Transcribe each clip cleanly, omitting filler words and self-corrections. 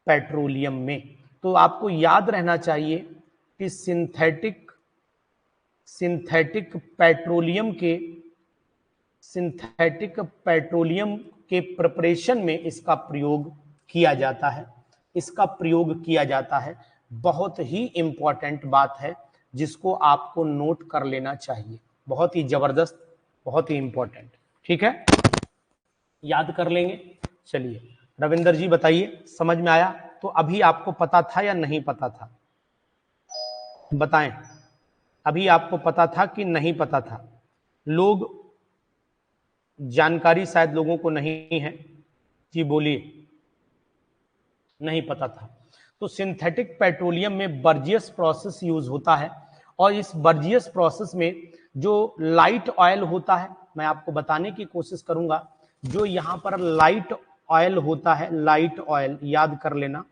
Petroleum में। तो आपको याद रहना चाहिए कि सिंथेटिक पेट्रोलियम के प्रिपरेशन में इसका प्रयोग किया जाता है। बहुत ही इंपॉर्टेंट बात है जिसको आपको नोट कर लेना चाहिए, बहुत ही जबरदस्त, बहुत ही इंपॉर्टेंट। ठीक है, याद कर लेंगे। चलिए रविंदर जी बताइए, समझ में आया? तो अभी आपको पता था या नहीं पता था, बताएं। अभी आपको पता था कि नहीं पता था? लोग, जानकारी शायद लोगों को नहीं है, जी बोलिए। नहीं पता था। तो सिंथेटिक पेट्रोलियम में बर्जियस प्रोसेस यूज होता है, और इस बर्जियस प्रोसेस में जो लाइट ऑयल होता है, मैं आपको बताने की कोशिश करूंगा। जो यहाँ पर लाइट ऑयल होता है, लाइट ऑयल याद कर लेना,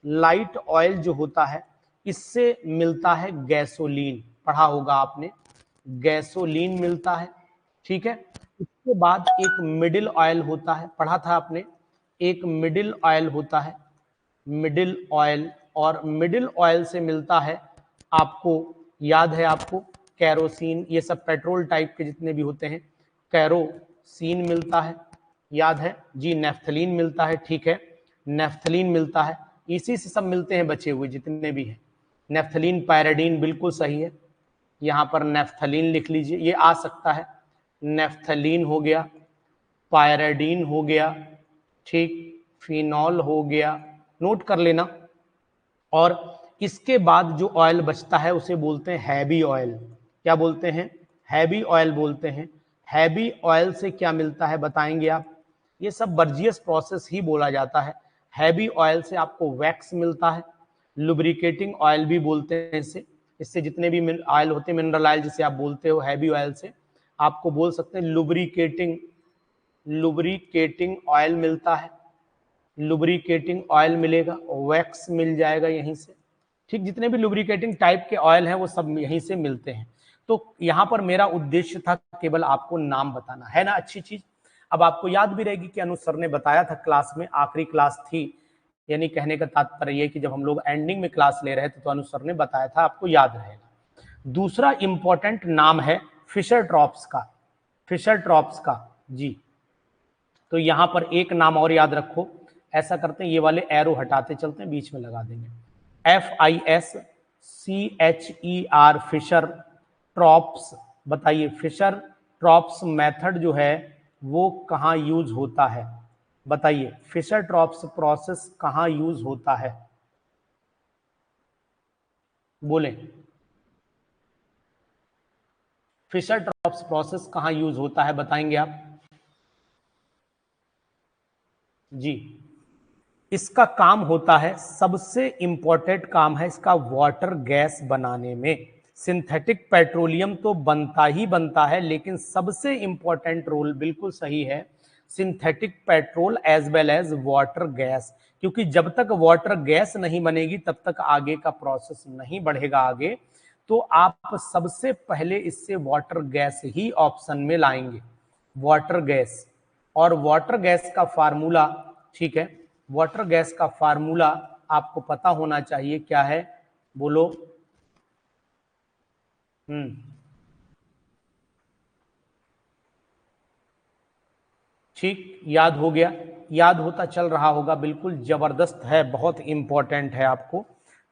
लाइट ऑयल जो होता है इससे मिलता है गैसोलीन, पढ़ा होगा आपने, गैसोलीन मिलता है। ठीक है, उसके बाद एक मिडिल ऑयल होता है, पढ़ा था आपने, एक मिडिल ऑयल होता है, मिडिल ऑयल, और मिडिल ऑयल से मिलता है आपको, याद है आपको, कैरोसिन, ये सब पेट्रोल टाइप के जितने भी होते हैं, कैरोसिन मिलता है, याद है जी, नेफ्थलीन मिलता है। ठीक है, नेफ्थलीन मिलता है, इसी से सब मिलते हैं बचे हुए जितने भी हैं। नेफ्थलीन, पैराडीन, बिल्कुल सही है, यहाँ पर नेफ्थलीन लिख लीजिए, ये आ सकता है, नेफ्थलीन हो गया, पायराडीन हो गया, ठीक, फिनॉल हो गया, नोट कर लेना। और इसके बाद जो ऑयल बचता है उसे बोलते हैं हैवी ऑयल। क्या बोलते हैं? हैवी ऑयल बोलते हैं। हैवी ऑयल से क्या मिलता है बताएंगे आप? ये सब बर्जियस प्रोसेस ही बोला जाता है। हैवी ऑयल से आपको वैक्स मिलता है, लुब्रिकेटिंग ऑयल भी बोलते हैं इसे। इससे जितने भी ऑयल होते हैं, मिनरल ऑयल जिसे आप बोलते हो, हैवी ऑयल से आपको बोल सकते हैं लुब्रिकेटिंग ऑयल मिलता है, लुब्रिकेटिंग ऑयल मिलेगा, वैक्स मिल जाएगा यहीं से। ठीक, जितने भी लुब्रिकेटिंग टाइप के ऑयल हैं वो सब यहीं से मिलते हैं। तो यहाँ पर मेरा उद्देश्य था केवल आपको नाम बताना, है ना, अच्छी चीज। अब आपको याद भी रहेगी कि अनु सर ने बताया था क्लास में, आखिरी क्लास थी, यानी कहने का तात्पर्य ये कि जब हम लोग एंडिंग में क्लास ले रहे थे तो अनु सर ने बताया था, आपको याद रहेगा। दूसरा इंपॉर्टेंट नाम है फिशर ट्रॉप्स का, फिशर ट्रॉप्स का जी। तो यहां पर एक नाम और याद रखो, ऐसा करते हैं, ये वाले एरो हटाते चलते हैं, बीच में लगा देंगे, FISCHER, फिशर ट्रॉप्स। बताइए फिशर ट्रॉप्स मेथड जो है वो कहाँ यूज होता है? बताइए फिशर ट्रॉप्स प्रोसेस कहाँ यूज होता है? बोले, फिशर ट्रॉप्स प्रोसेस कहाँ यूज होता है, बताएंगे आप जी? इसका काम होता है, सबसे इंपॉर्टेंट काम है इसका, वाटर गैस बनाने में। सिंथेटिक पेट्रोलियम तो बनता ही बनता है, लेकिन सबसे इंपॉर्टेंट रोल, बिल्कुल सही है, synthetic petrol as well as water gas. क्योंकि जब तक वाटर गैस नहीं बनेगी तब तक आगे का प्रोसेस नहीं बढ़ेगा आगे। तो आप सबसे पहले इससे वाटर गैस ही ऑप्शन में लाएंगे, वाटर गैस। और वाटर गैस का फार्मूला, ठीक है, वाटर गैस का फार्मूला आपको पता होना चाहिए, क्या है बोलो? ठीक, याद हो गया, याद होता चल रहा होगा, बिल्कुल जबरदस्त है, बहुत इंपॉर्टेंट है आपको।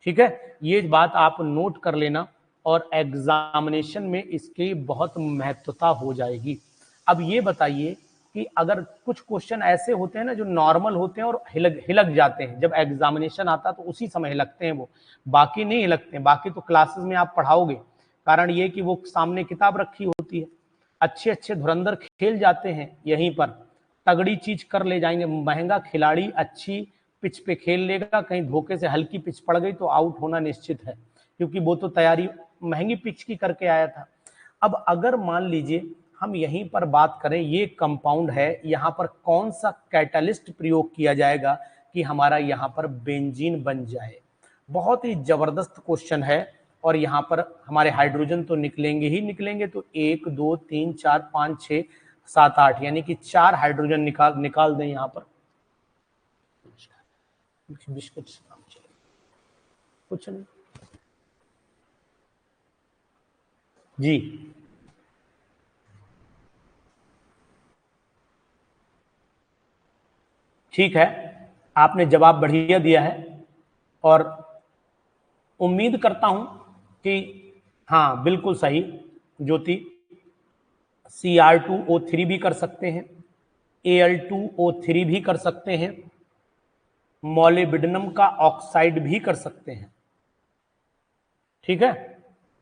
ठीक है, ये बात आप नोट कर लेना, और एग्जामिनेशन में इसकी बहुत महत्वता हो जाएगी। अब ये बताइए कि अगर कुछ क्वेश्चन ऐसे होते हैं ना जो नॉर्मल होते हैं और हिलक जाते हैं, जब एग्जामिनेशन आता है तो उसी समय हिलकते हैं वो, बाकी नहीं हिलकते हैं। बाकी तो क्लासेस में आप पढ़ाओगे, कारण ये कि वो सामने किताब रखी होती है, अच्छे अच्छे धुरंधर खेल जाते हैं यहीं पर, तगड़ी चीज कर ले जाएंगे, महंगा खिलाड़ी अच्छी पिच पे खेल लेगा, कहीं धोखे से हल्की पिच पड़ गई तो आउट होना निश्चित है, क्योंकि वो तो तैयारी महंगी पिच की करके आया था। अब अगर मान लीजिए हम यहीं पर बात करें, ये कंपाउंड है, यहाँ पर कौन सा कैटलिस्ट प्रयोग किया जाएगा कि हमारा यहाँ पर बेंजीन बन जाए? बहुत ही जबरदस्त क्वेश्चन है। और यहाँ पर हमारे हाइड्रोजन तो निकलेंगे ही निकलेंगे, तो 1 2 3 4 5 6 7 8, यानी कि 4 हाइड्रोजन निकाल दें यहाँ पर, बिस्किट कुछ नहीं जी। ठीक है, आपने जवाब बढ़िया दिया है और उम्मीद करता हूं कि हाँ बिल्कुल सही ज्योति, Cr2O3 भी कर सकते हैं, Al2O3 भी कर सकते हैं, मॉलिब्डेनम का ऑक्साइड भी कर सकते हैं। ठीक है,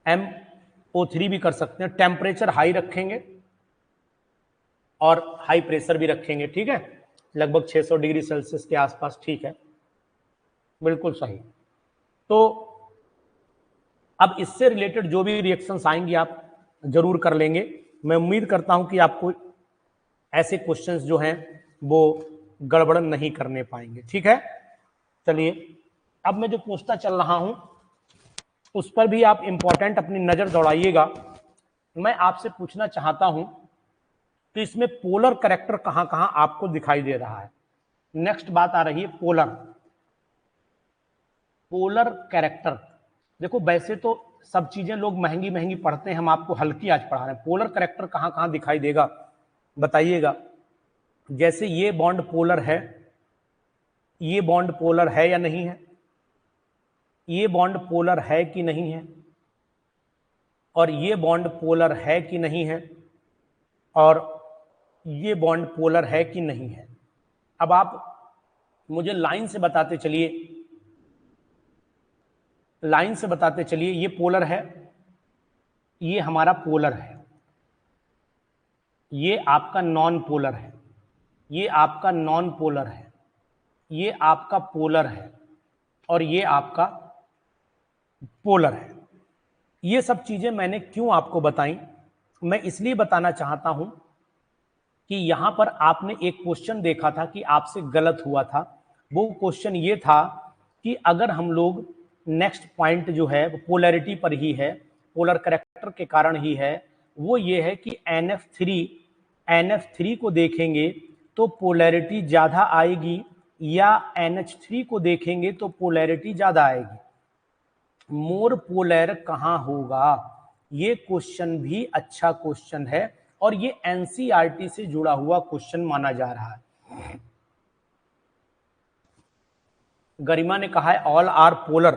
MO3 भी कर सकते हैं। टेम्परेचर हाई रखेंगे और हाई प्रेशर भी रखेंगे। ठीक है, लगभग 600 डिग्री सेल्सियस के आसपास। ठीक है, बिल्कुल सही। तो अब इससे रिलेटेड जो भी रिएक्शंस आएंगी आप जरूर कर लेंगे। मैं उम्मीद करता हूं कि आपको ऐसे क्वेश्चंस जो हैं वो गड़बड़ नहीं करने पाएंगे। ठीक है, चलिए अब मैं जो पूछता चल रहा हूं उस पर भी आप इंपॉर्टेंट अपनी नजर दौड़ाइएगा। मैं आपसे पूछना चाहता हूं कि इसमें पोलर कैरेक्टर कहां कहां आपको दिखाई दे रहा है। नेक्स्ट बात आ रही है पोलर कैरेक्टर। देखो वैसे तो सब चीजें लोग महंगी महंगी पढ़ते हैं, हम आपको हल्की आज पढ़ा रहे हैं। पोलर कैरेक्टर कहां कहां दिखाई देगा बताइएगा। जैसे ये बॉन्ड पोलर है, ये बॉन्ड पोलर है या नहीं है, ये बॉन्ड पोलर है कि नहीं है, और ये बॉन्ड पोलर है कि नहीं है, और ये बॉन्ड पोलर है कि नहीं है। अब आप मुझे लाइन से बताते चलिए, लाइन से बताते चलिए। ये पोलर है, ये हमारा पोलर है, ये आपका नॉन पोलर है, ये आपका नॉन पोलर है, ये आपका पोलर है, और ये आपका पोलर है। ये सब चीजें मैंने क्यों आपको बताई? मैं इसलिए बताना चाहता हूं कि यहां पर आपने एक क्वेश्चन देखा था कि आपसे गलत हुआ था। वो क्वेश्चन ये था कि अगर हम लोग नेक्स्ट पॉइंट जो है वो पोलैरिटी पर ही है, पोलर कैरेक्टर के कारण ही है, वो ये है कि NF3 को देखेंगे तो पोलैरिटी ज्यादा आएगी या NH3 को देखेंगे तो पोलैरिटी ज्यादा आएगी। मोर पोलर कहां होगा? ये क्वेश्चन भी अच्छा क्वेश्चन है और ये एनसीईआरटी से जुड़ा हुआ क्वेश्चन माना जा रहा है। गरिमा ने कहा है ऑल आर पोलर,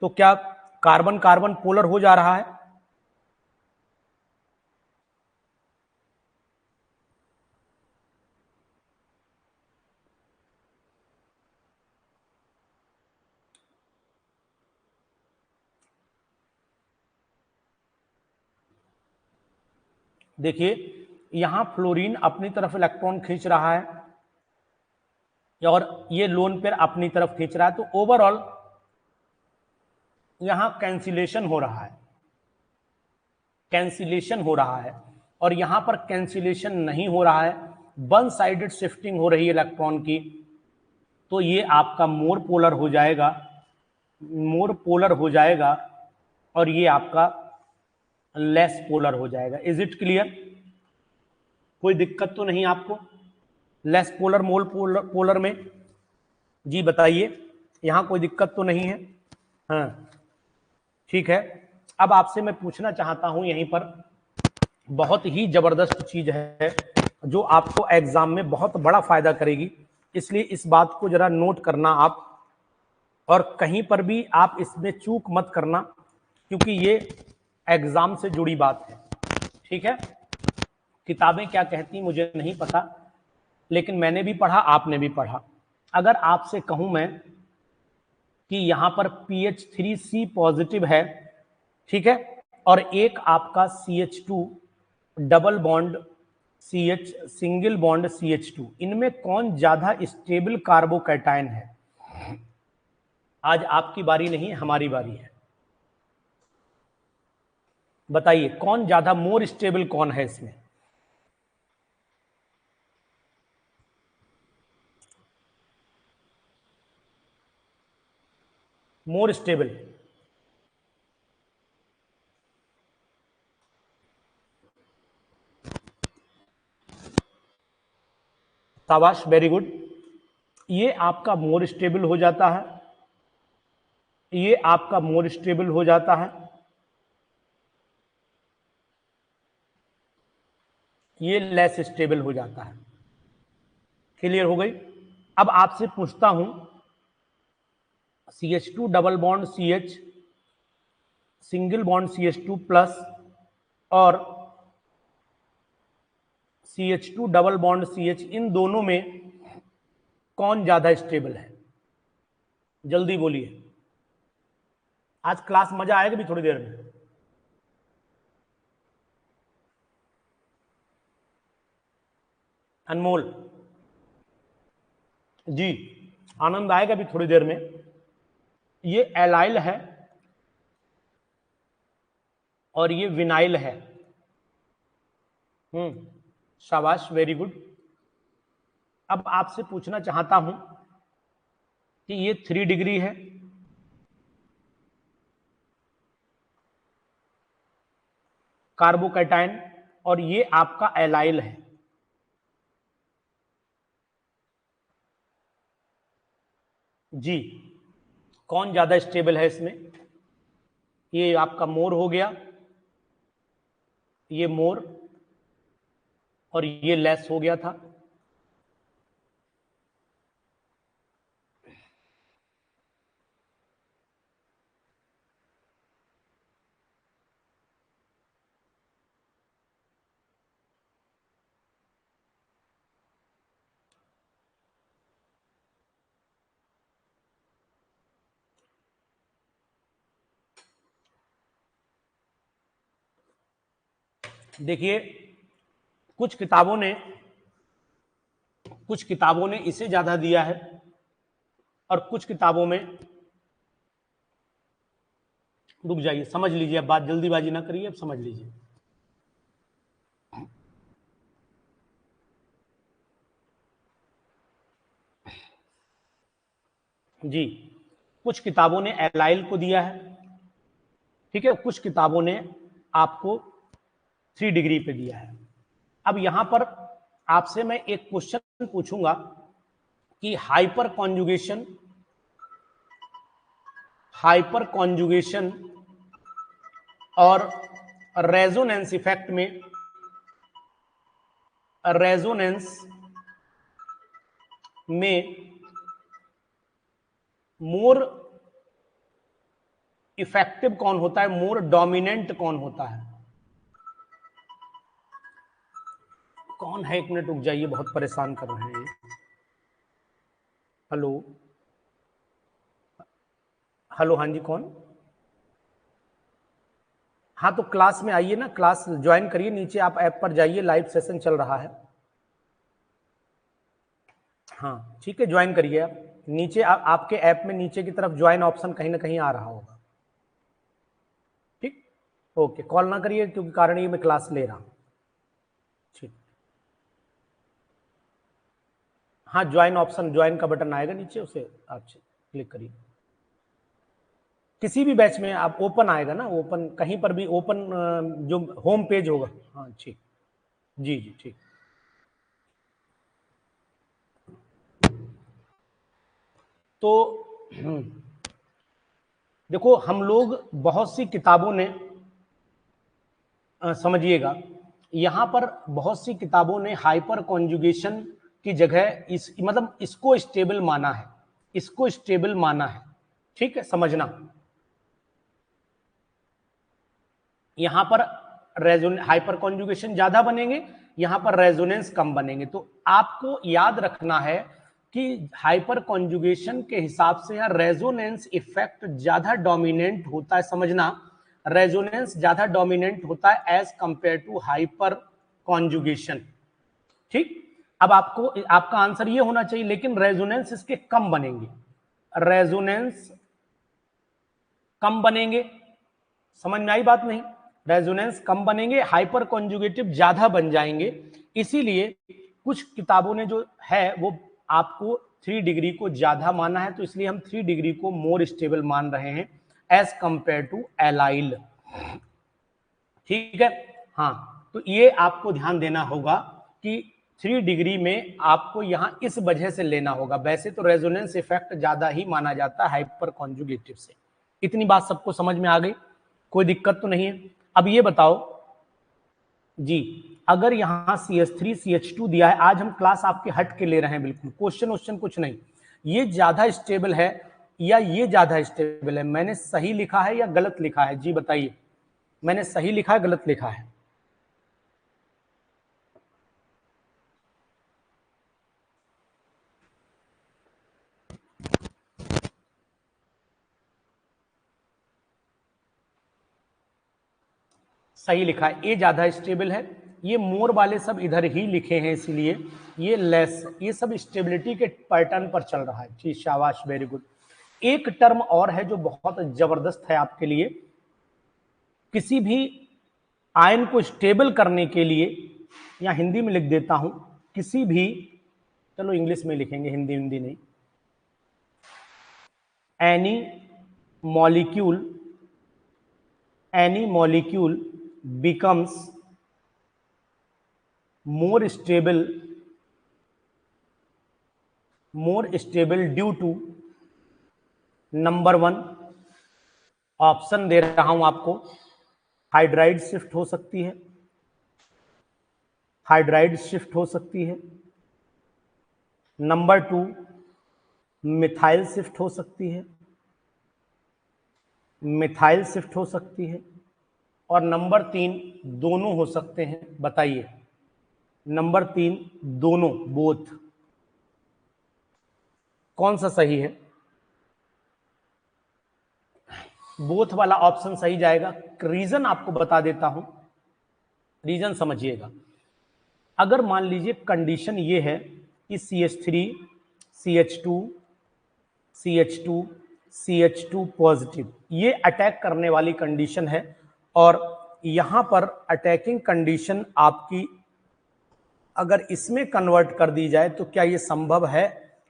तो क्या कार्बन कार्बन पोलर हो जा रहा है? देखिए यहां फ्लोरीन अपनी तरफ इलेक्ट्रॉन खींच रहा है और ये लोन पेयर अपनी तरफ खींच रहा है, तो ओवरऑल यहां कैंसिलेशन हो रहा है, कैंसिलेशन हो रहा है। और यहां पर कैंसिलेशन नहीं हो रहा है, वन साइडेड शिफ्टिंग हो रही है इलेक्ट्रॉन की, तो ये आपका मोर पोलर हो जाएगा, मोर पोलर हो जाएगा, और ये आपका लेस पोलर हो जाएगा। Is it clear? कोई दिक्कत तो नहीं आपको लेस पोलर मोल पोलर में? जी बताइए, यहां कोई दिक्कत तो नहीं है? हाँ ठीक है। अब आपसे मैं पूछना चाहता हूं यहीं पर बहुत ही जबरदस्त चीज है जो आपको एग्जाम में बहुत बड़ा फायदा करेगी, इसलिए इस बात को जरा नोट करना आप, और कहीं पर भी आप इसमें चूक मत करना क्योंकि ये एग्जाम से जुड़ी बात है। ठीक है, किताबें क्या कहती मुझे नहीं पता, लेकिन मैंने भी पढ़ा, आपने भी पढ़ा। अगर आपसे कहूं मैं कि यहां पर PH3C पॉजिटिव है, ठीक है, और एक आपका CH2 double bond CH single bond CH2, इनमें कौन ज्यादा स्टेबल कार्बोकैटायन है? आज आपकी बारी नहीं, हमारी बारी है। बताइए कौन ज्यादा मोर स्टेबल कौन है इसमें? More stable? शाबाश, वेरी गुड। ये आपका मोर स्टेबल हो जाता है, ये आपका मोर स्टेबल हो जाता है, ये लेस स्टेबल हो जाता है। क्लियर हो गई? अब आपसे पूछता हूं CH2 double bond CH single bond CH2 plus और CH2 डबल बॉन्ड CH, इन दोनों में कौन ज्यादा स्टेबल है? जल्दी बोलिए। आज क्लास मजा आएगा भी थोड़ी देर में। अनमोल जी, आनंद आएगा भी थोड़ी देर में। ये एलाइल है और ये विनाइल है। शाबाश, वेरी गुड। अब आपसे पूछना चाहता हूं कि ये 3 डिग्री है, कार्बोकैटायन, और ये आपका एलाइल है। जी, कौन ज्यादा स्टेबल है इसमें? ये आपका मोर हो गया, ये मोर, और ये लेस हो गया था। देखिए, कुछ किताबों ने इसे ज्यादा दिया है और कुछ किताबों में, रुक जाइए, समझ लीजिए, अब बात जल्दीबाजी ना करिए, अब समझ लीजिए। जी, कुछ किताबों ने एलाइल को दिया है, ठीक है, कुछ किताबों ने आपको 3 डिग्री पे दिया है। अब यहां पर आपसे मैं एक क्वेश्चन पूछूंगा कि हाइपर कॉन्जुगेशन और रेजोनेंस इफेक्ट में, रेजोनेंस में मोर इफेक्टिव कौन होता है, मोर डोमिनेंट कौन होता है? कौन है? 1 मिनट रुक जाइए, बहुत परेशान कर रहे हैं। हेलो हेलो, हाँ जी, कौन? हाँ, तो क्लास में आइए ना, क्लास ज्वाइन करिए, नीचे आप ऐप पर जाइए, लाइव सेशन चल रहा है। हाँ ठीक है, ज्वाइन करिए आप नीचे, आपके ऐप में नीचे की तरफ ज्वाइन ऑप्शन कहीं ना कहीं आ रहा होगा। ठीक, ओके, कॉल ना करिए क्योंकि कारण ये मैं क्लास ले रहा हूँ। ठीक, हाँ, ज्वाइन ऑप्शन, ज्वाइन का बटन आएगा नीचे, उसे आप क्लिक करिए। किसी भी बैच में आप ओपन आएगा ना, ओपन कहीं पर भी ओपन, जो होम पेज होगा। हाँ ठीक, जी जी ठीक। तो देखो, हम लोग बहुत सी किताबों ने, समझिएगा, यहां पर बहुत सी किताबों ने हाइपर कॉन्जुगेशन की जगह इस, मतलब इसको स्टेबल माना है, इसको स्टेबल माना है। ठीक है, समझना, यहां पर हाइपर कॉन्जुगेशन ज्यादा बनेंगे, यहां पर रेजोनेंस कम बनेंगे। तो आपको याद रखना है कि हाइपर कॉन्जुगेशन के हिसाब से यहां रेजोनेंस इफेक्ट ज्यादा डोमिनेंट होता है, समझना, रेजोनेंस ज्यादा डोमिनेंट होता है as compare to hyper conjugation. ठीक, अब आपको, आपका आंसर ये होना चाहिए, लेकिन रेजोनेंस इसके कम बनेंगे, रेजोनेंस कम बनेंगे। समझ में आई बात? नहीं, रेजोनेंस कम बनेंगे, हाइपर कॉन्जुगेटिव ज्यादा बन जाएंगे। इसीलिए कुछ किताबों ने जो है वो आपको 3 डिग्री को ज्यादा माना है, तो इसलिए हम 3 डिग्री को मोर स्टेबल मान रहे हैं एज कंपेयर टू एलाइल। ठीक है, हाँ, तो ये आपको ध्यान देना होगा कि 3 डिग्री में आपको यहां इस वजह से लेना होगा। वैसे तो रेजोनेंस इफेक्ट ज्यादा ही माना जाता है हाइपर कॉन्जुगेटिव से। इतनी बात सबको समझ में आ गई, कोई दिक्कत तो नहीं है। अब ये बताओ जी, अगर यहाँ CH3 CH2 दिया है, आज हम क्लास आपके हट के ले रहे हैं, बिल्कुल क्वेश्चन कुछ नहीं, ये ज्यादा स्टेबल है या ये ज्यादा स्टेबल है, मैंने सही लिखा है या गलत लिखा है? जी बताइए, मैंने सही लिखा है गलत लिखा है? सही लिखा है, ये ज्यादा स्टेबल है। ये मोर वाले सब इधर ही लिखे हैं, इसीलिए ये लेस, ये सब स्टेबिलिटी के पैटर्न पर चल रहा है। जी शाबाश, वेरी गुड। एक टर्म और है जो बहुत जबरदस्त है आपके लिए, किसी भी आयन को स्टेबल करने के लिए, या हिंदी में लिख देता हूं, किसी भी, चलो इंग्लिश में लिखेंगे, हिंदी हिंदी नहीं, any molecule, any molecule becomes more stable, more stable due to number 1, option दे रहा हूं आपको, हाइड्राइड शिफ्ट हो सकती है, हाइड्राइड शिफ्ट हो सकती है। नंबर 2, मिथाइल शिफ्ट हो सकती है, मिथाइल शिफ्ट हो सकती है। और नंबर 3, दोनों हो सकते हैं। बताइए, नंबर 3 दोनों, बोथ, कौन सा सही है? बोथ वाला ऑप्शन सही जाएगा। रीजन आपको बता देता हूं, रीजन समझिएगा। अगर मान लीजिए कंडीशन ये है कि CH3 CH2 CH2 CH2 positive, ये अटैक करने वाली कंडीशन है, और यहां पर अटैकिंग कंडीशन आपकी अगर इसमें कन्वर्ट कर दी जाए तो क्या ये संभव है?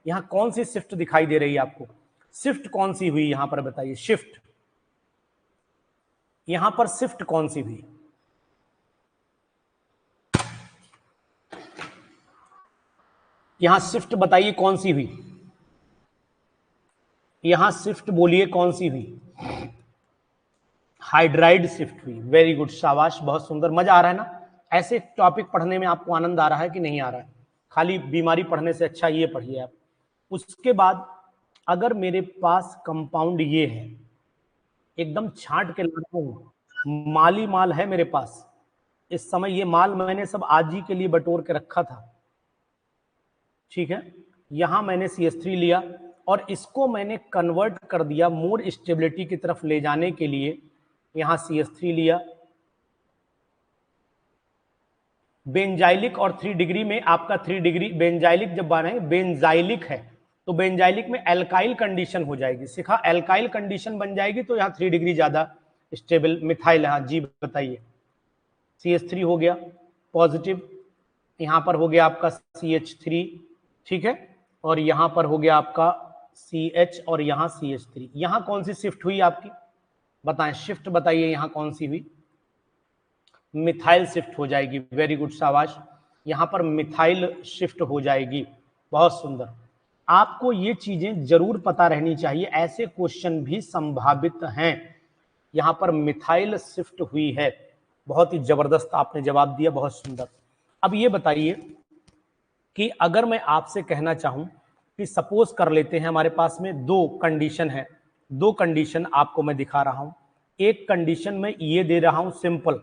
यहां कौन सी शिफ्ट दिखाई दे रही है आपको? शिफ्ट कौन सी हुई यहां पर? बताइए, शिफ्ट यहां पर शिफ्ट कौन सी हुई? यहां शिफ्ट बताइए कौन सी हुई? यहां शिफ्ट बोलिए कौन सी हुई? हाइड्राइड शिफ्ट हुई। वेरी गुड, शाबाश, बहुत सुंदर। मजा आ रहा है ना? ऐसे टॉपिक पढ़ने में आपको आनंद आ रहा है कि नहीं आ रहा है? खाली बीमारी पढ़ने से अच्छा ये पढ़िए आप। उसके बाद अगर मेरे पास कंपाउंड ये है, एकदम छांट के लाता हूं, माली माल है मेरे पास इस समय, ये माल मैंने सब आज ही के लिए बटोर के रखा था, ठीक है। यहां मैंने CH3 लिया और इसको मैंने कन्वर्ट कर दिया मोर स्टेबिलिटी की तरफ ले जाने के लिए, यहां CH3 लिया। बेंजाइलिक और 3 डिग्री में आपका 3 डिग्री, बेंजाइलिक जब बने, बेंजाइलिक है तो बेंजाइलिक में एल्काइल कंडीशन हो जाएगी, सिखा, एल्काइल कंडीशन बन जाएगी तो यहाँ 3 डिग्री ज्यादा स्टेबल मिथाइल। हाँ जी बताइए, CH3 हो गया पॉजिटिव, यहां पर हो गया आपका CH3, ठीक है, और यहां पर हो गया आपका CH और यहां CH3। यहां कौन सी शिफ्ट हुई आपकी? बताएं, शिफ्ट बताइए यहां कौन सी हुई? मिथाइल शिफ्ट हो जाएगी। वेरी गुड, शाबाश, यहां पर मिथाइल शिफ्ट हो जाएगी। बहुत सुंदर। आपको ये चीजें जरूर पता रहनी चाहिए, ऐसे क्वेश्चन भी संभावित हैं। यहां पर मिथाइल शिफ्ट हुई है। बहुत ही जबरदस्त आपने जवाब दिया, बहुत सुंदर। अब ये बताइए कि अगर मैं आपसे कहना चाहूं कि सपोज कर लेते हैं हमारे पास में दो कंडीशन है, दो कंडीशन आपको मैं दिखा रहा हूं। एक कंडीशन में ये दे रहा हूं सिंपल,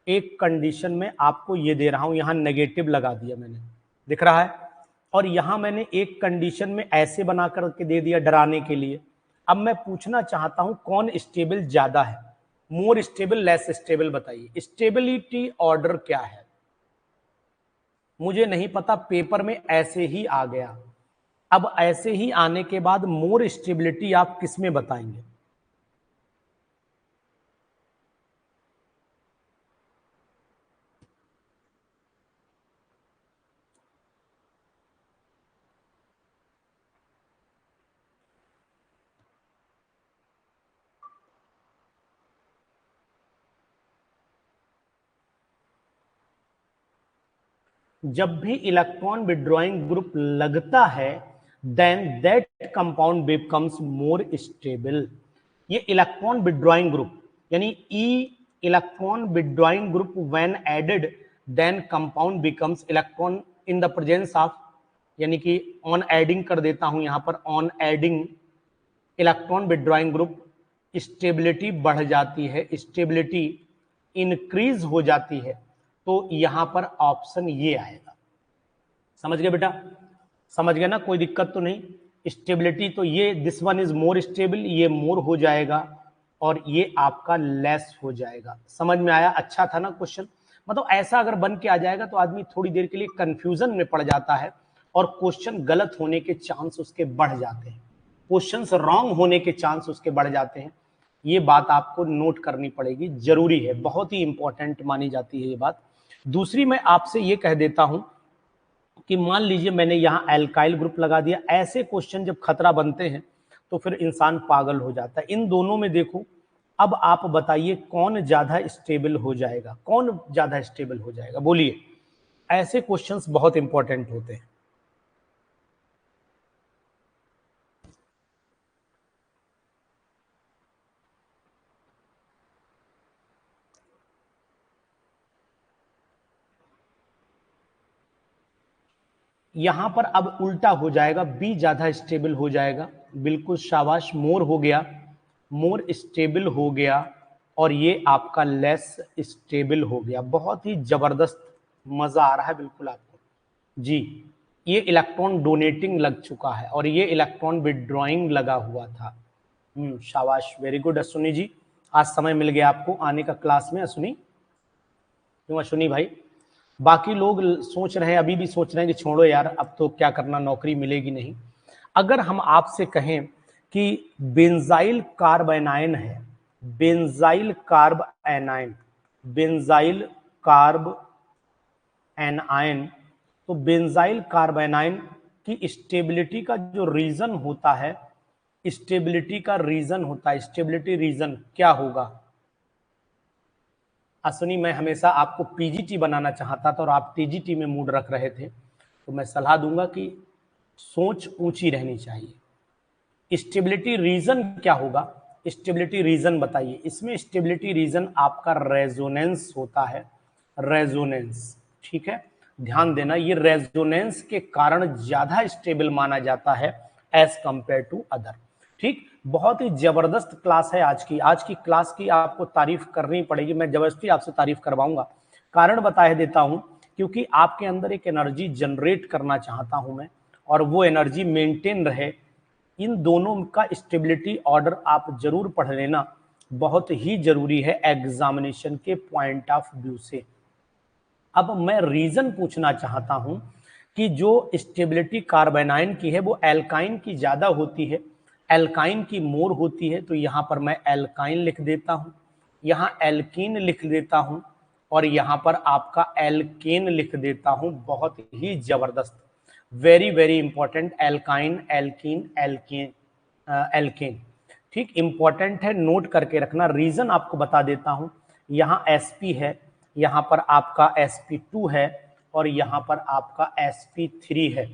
एक कंडीशन में आपको ये दे रहा हूं, यहां नेगेटिव लगा दिया मैंने, दिख रहा है, और यहां मैंने एक कंडीशन में ऐसे बना करके दे दिया डराने के लिए। अब मैं पूछना चाहता हूं कौन स्टेबल ज्यादा है, मोर स्टेबल लेस स्टेबल? बताइए, स्टेबिलिटी ऑर्डर क्या है? मुझे नहीं पता, पेपर में ऐसे ही आ गया। अब ऐसे ही आने के बाद मोर स्टेबिलिटी आप किस में बताएंगे? जब भी इलेक्ट्रॉन विड्रॉइंग ग्रुप लगता है then that compound becomes more stable. ये इलेक्ट्रॉन विड्रॉइंग ग्रुप यानी e electron withdrawing group when added then compound becomes electron in the presence of, यानी कि ऑन एडिंग कर देता हूं यहां पर, on adding electron withdrawing group stability बढ़ जाती है, स्टेबिलिटी इंक्रीज हो जाती है। तो यहां पर ऑप्शन ये आएगा। समझ गए बेटा? समझ गए ना? कोई दिक्कत तो नहीं? स्टेबिलिटी तो ये this one is more stable, ये मोर हो जाएगा और ये आपका लेस हो जाएगा। समझ में आया? अच्छा था ना क्वेश्चन? मतलब ऐसा अगर बन के आ जाएगा तो आदमी थोड़ी देर के लिए कंफ्यूजन में पड़ जाता है और क्वेश्चन गलत होने के चांस उसके बढ़ जाते हैं, क्वेश्चंस रॉन्ग होने के चांस उसके बढ़ जाते हैं। ये बात आपको नोट करनी पड़ेगी, जरूरी है, बहुत ही इंपॉर्टेंट मानी जाती है ये बात। दूसरी मैं आपसे ये कह देता हूं कि मान लीजिए मैंने यहां एल्काइल ग्रुप लगा दिया, ऐसे क्वेश्चन जब खतरा बनते हैं तो फिर इंसान पागल हो जाता है। इन दोनों में देखो, अब आप बताइए कौन ज्यादा स्टेबल हो जाएगा, कौन ज्यादा स्टेबल हो जाएगा, बोलिए। ऐसे क्वेश्चंस बहुत इंपॉर्टेंट होते हैं। यहां पर अब उल्टा हो जाएगा, बी ज्यादा स्टेबल हो जाएगा। बिल्कुल शाबाश, मोर हो गया, मोर स्टेबल हो गया और ये आपका लेस स्टेबल हो गया। बहुत ही जबरदस्त, मजा आ रहा है बिल्कुल आपको जी। ये इलेक्ट्रॉन डोनेटिंग लग चुका है और ये इलेक्ट्रॉन विड्रॉइंग लगा हुआ था। शाबाश, वेरी गुड अश्विनी जी, आज समय मिल गया आपको आने का क्लास में। अश्विनी, क्यों अश्विनी भाई? बाकी लोग सोच रहे हैं, अभी भी सोच रहे हैं कि छोड़ो यार, अब तो क्या करना, नौकरी मिलेगी नहीं। अगर हम आपसे कहें कि बेंजाइल कार्ब एनायन है, benzyl carb anion, benzyl carb anion, तो बेंजाइल कार्ब एनायन की स्टेबिलिटी का जो रीजन होता है, स्टेबिलिटी का रीजन होता है, स्टेबिलिटी रीजन क्या होगा? अश्विनी, मैं हमेशा आपको पीजीटी बनाना चाहता था और आप टीजीटी में मूड रख रहे थे, तो मैं सलाह दूंगा कि सोच ऊंची रहनी चाहिए। स्टेबिलिटी रीजन क्या होगा? स्टेबिलिटी रीजन बताइए। इसमें स्टेबिलिटी रीजन आपका रेजोनेंस होता है, रेजोनेंस। ठीक है, ध्यान देना, ये रेजोनेंस के कारण ज्यादा स्टेबल माना जाता है एज कंपेयर टू अदर। ठीक, बहुत ही जबरदस्त क्लास है आज की। आज की क्लास की आपको तारीफ करनी पड़ेगी, मैं जबरदस्ती आपसे तारीफ करवाऊंगा। कारण बता देता हूं, क्योंकि आपके अंदर एक एनर्जी जनरेट करना चाहता हूं मैं, और वो एनर्जी मेंटेन रहे। इन दोनों का स्टेबिलिटी ऑर्डर आप जरूर पढ़ लेना, बहुत ही जरूरी है एग्जामिनेशन के पॉइंट ऑफ व्यू से। अब मैं रीजन पूछना चाहता हूं कि जो स्टेबिलिटी कार्बोनाइन की है वो एल्काइन की ज्यादा होती है, एल्काइन की मोर होती है, तो यहां पर मैं एल्काइन लिख देता हूं, यहां एल्कीन लिख देता हूं और यहां पर आपका एल्केन लिख देता हूं। बहुत ही जबरदस्त, very very important, alkyne, alkene, alkane, alkane. ठीक, इंपॉर्टेंट है, नोट करके रखना। रीजन आपको बता देता हूं, यहाँ sp है, यहाँ पर आपका sp2 है और यहाँ पर आपका sp3 है।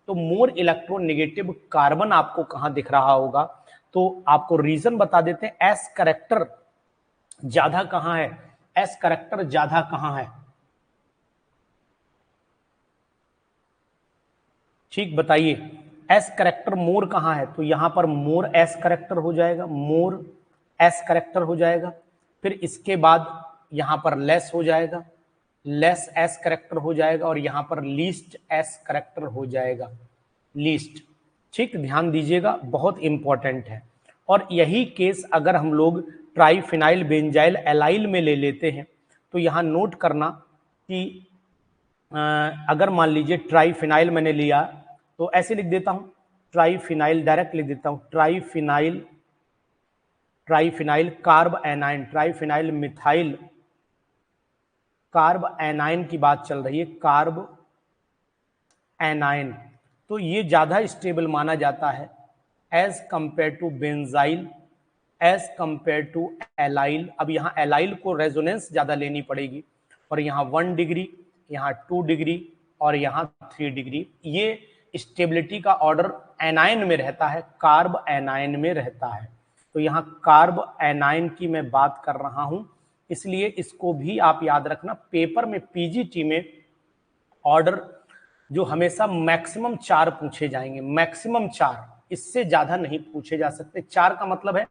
तो मोर इलेक्ट्रोनेगेटिव कार्बन आपको कहां दिख रहा होगा? तो आपको रीजन बता देते हैं, एस करेक्टर ज्यादा कहां है, एस करेक्टर ज्यादा कहां है? ठीक, बताइए, एस करेक्टर मोर कहां है? तो यहां पर मोर एस करेक्टर हो जाएगा, मोर एस करेक्टर हो जाएगा। फिर इसके बाद यहां पर लेस हो जाएगा, लेस एस करेक्टर हो जाएगा और यहां पर लीस्ट एस करेक्टर हो जाएगा, लीस्ट। ठीक, ध्यान दीजिएगा, बहुत इंपॉर्टेंट है। और यही केस अगर हम लोग ट्राइफिनाइल बेंजाइल एलाइल में ले लेते हैं, तो यहां नोट करना कि अगर मान लीजिए ट्राइफिनाइल मैंने लिया, तो ऐसे लिख देता हूं, ट्राइफिनाइल डायरेक्ट लिख देता हूं, triphenyl, triphenyl carb A9, triphenyl methyl carb A9 की बात चल रही है, कार्ब एनाइन, तो ये ज्यादा स्टेबल माना जाता है as compare to benzyl, as compare to allyl. अब यहाँ एलाइल को रेजोनेंस ज्यादा लेनी पड़ेगी और यहाँ 1 डिग्री, यहाँ 2 डिग्री, और यहाँ 3 डिग्री। ये स्टेबिलिटी का ऑर्डर एनायन में रहता है, कार्ब एनायन में रहता है। तो यहाँ कार्ब एनायन की मैं बात कर रहा हूं, इसलिए इसको भी आप याद रखना। पेपर में पीजीटी में ऑर्डर जो हमेशा मैक्सिमम 4 पूछे जाएंगे, मैक्सिमम 4, इससे ज्यादा नहीं पूछे जा सकते। 4 का मतलब है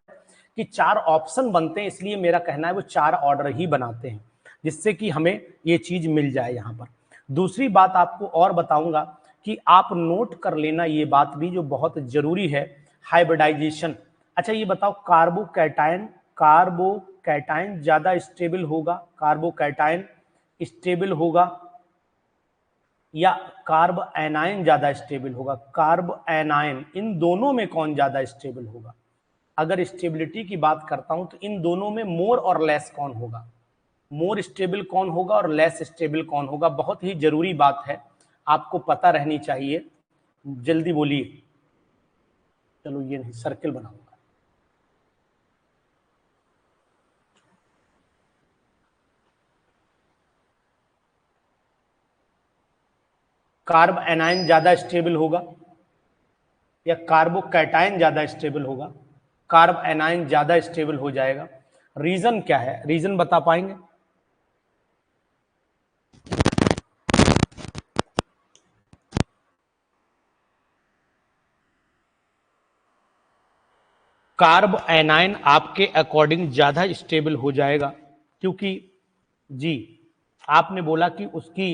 कि 4 ऑप्शन बनते हैं, इसलिए मेरा कहना है वो 4 ऑर्डर ही बनाते हैं, जिससे कि हमें ये चीज मिल जाए। यहाँ पर दूसरी बात आपको और बताऊंगा कि आप नोट कर लेना ये बात भी जो बहुत जरूरी है, हाइब्रिडाइजेशन। अच्छा ये बताओ, कार्बोकैटायन ज्यादा स्टेबल होगा, कार्बोकैटायन स्टेबल होगा या कार्ब एनायन ज्यादा स्टेबल होगा? कार्ब एनायन, इन दोनों में कौन ज्यादा स्टेबल होगा? अगर स्टेबिलिटी की बात करता हूं तो इन दोनों में मोर और लेस कौन होगा? मोर स्टेबल कौन होगा और लेस स्टेबल कौन होगा? बहुत ही जरूरी बात है, आपको पता रहनी चाहिए। जल्दी बोलिए। चलो ये नहीं, सर्किल बनाऊंगा। कार्ब एनायन ज्यादा स्टेबल होगा या कार्बोकैटायन ज्यादा स्टेबल होगा? कार्ब एनायन ज्यादा स्टेबल हो जाएगा। रीजन क्या है? रीजन बता पाएंगे? कार्ब एनायन आपके अकॉर्डिंग ज्यादा स्टेबल हो जाएगा क्योंकि जी आपने बोला कि उसकी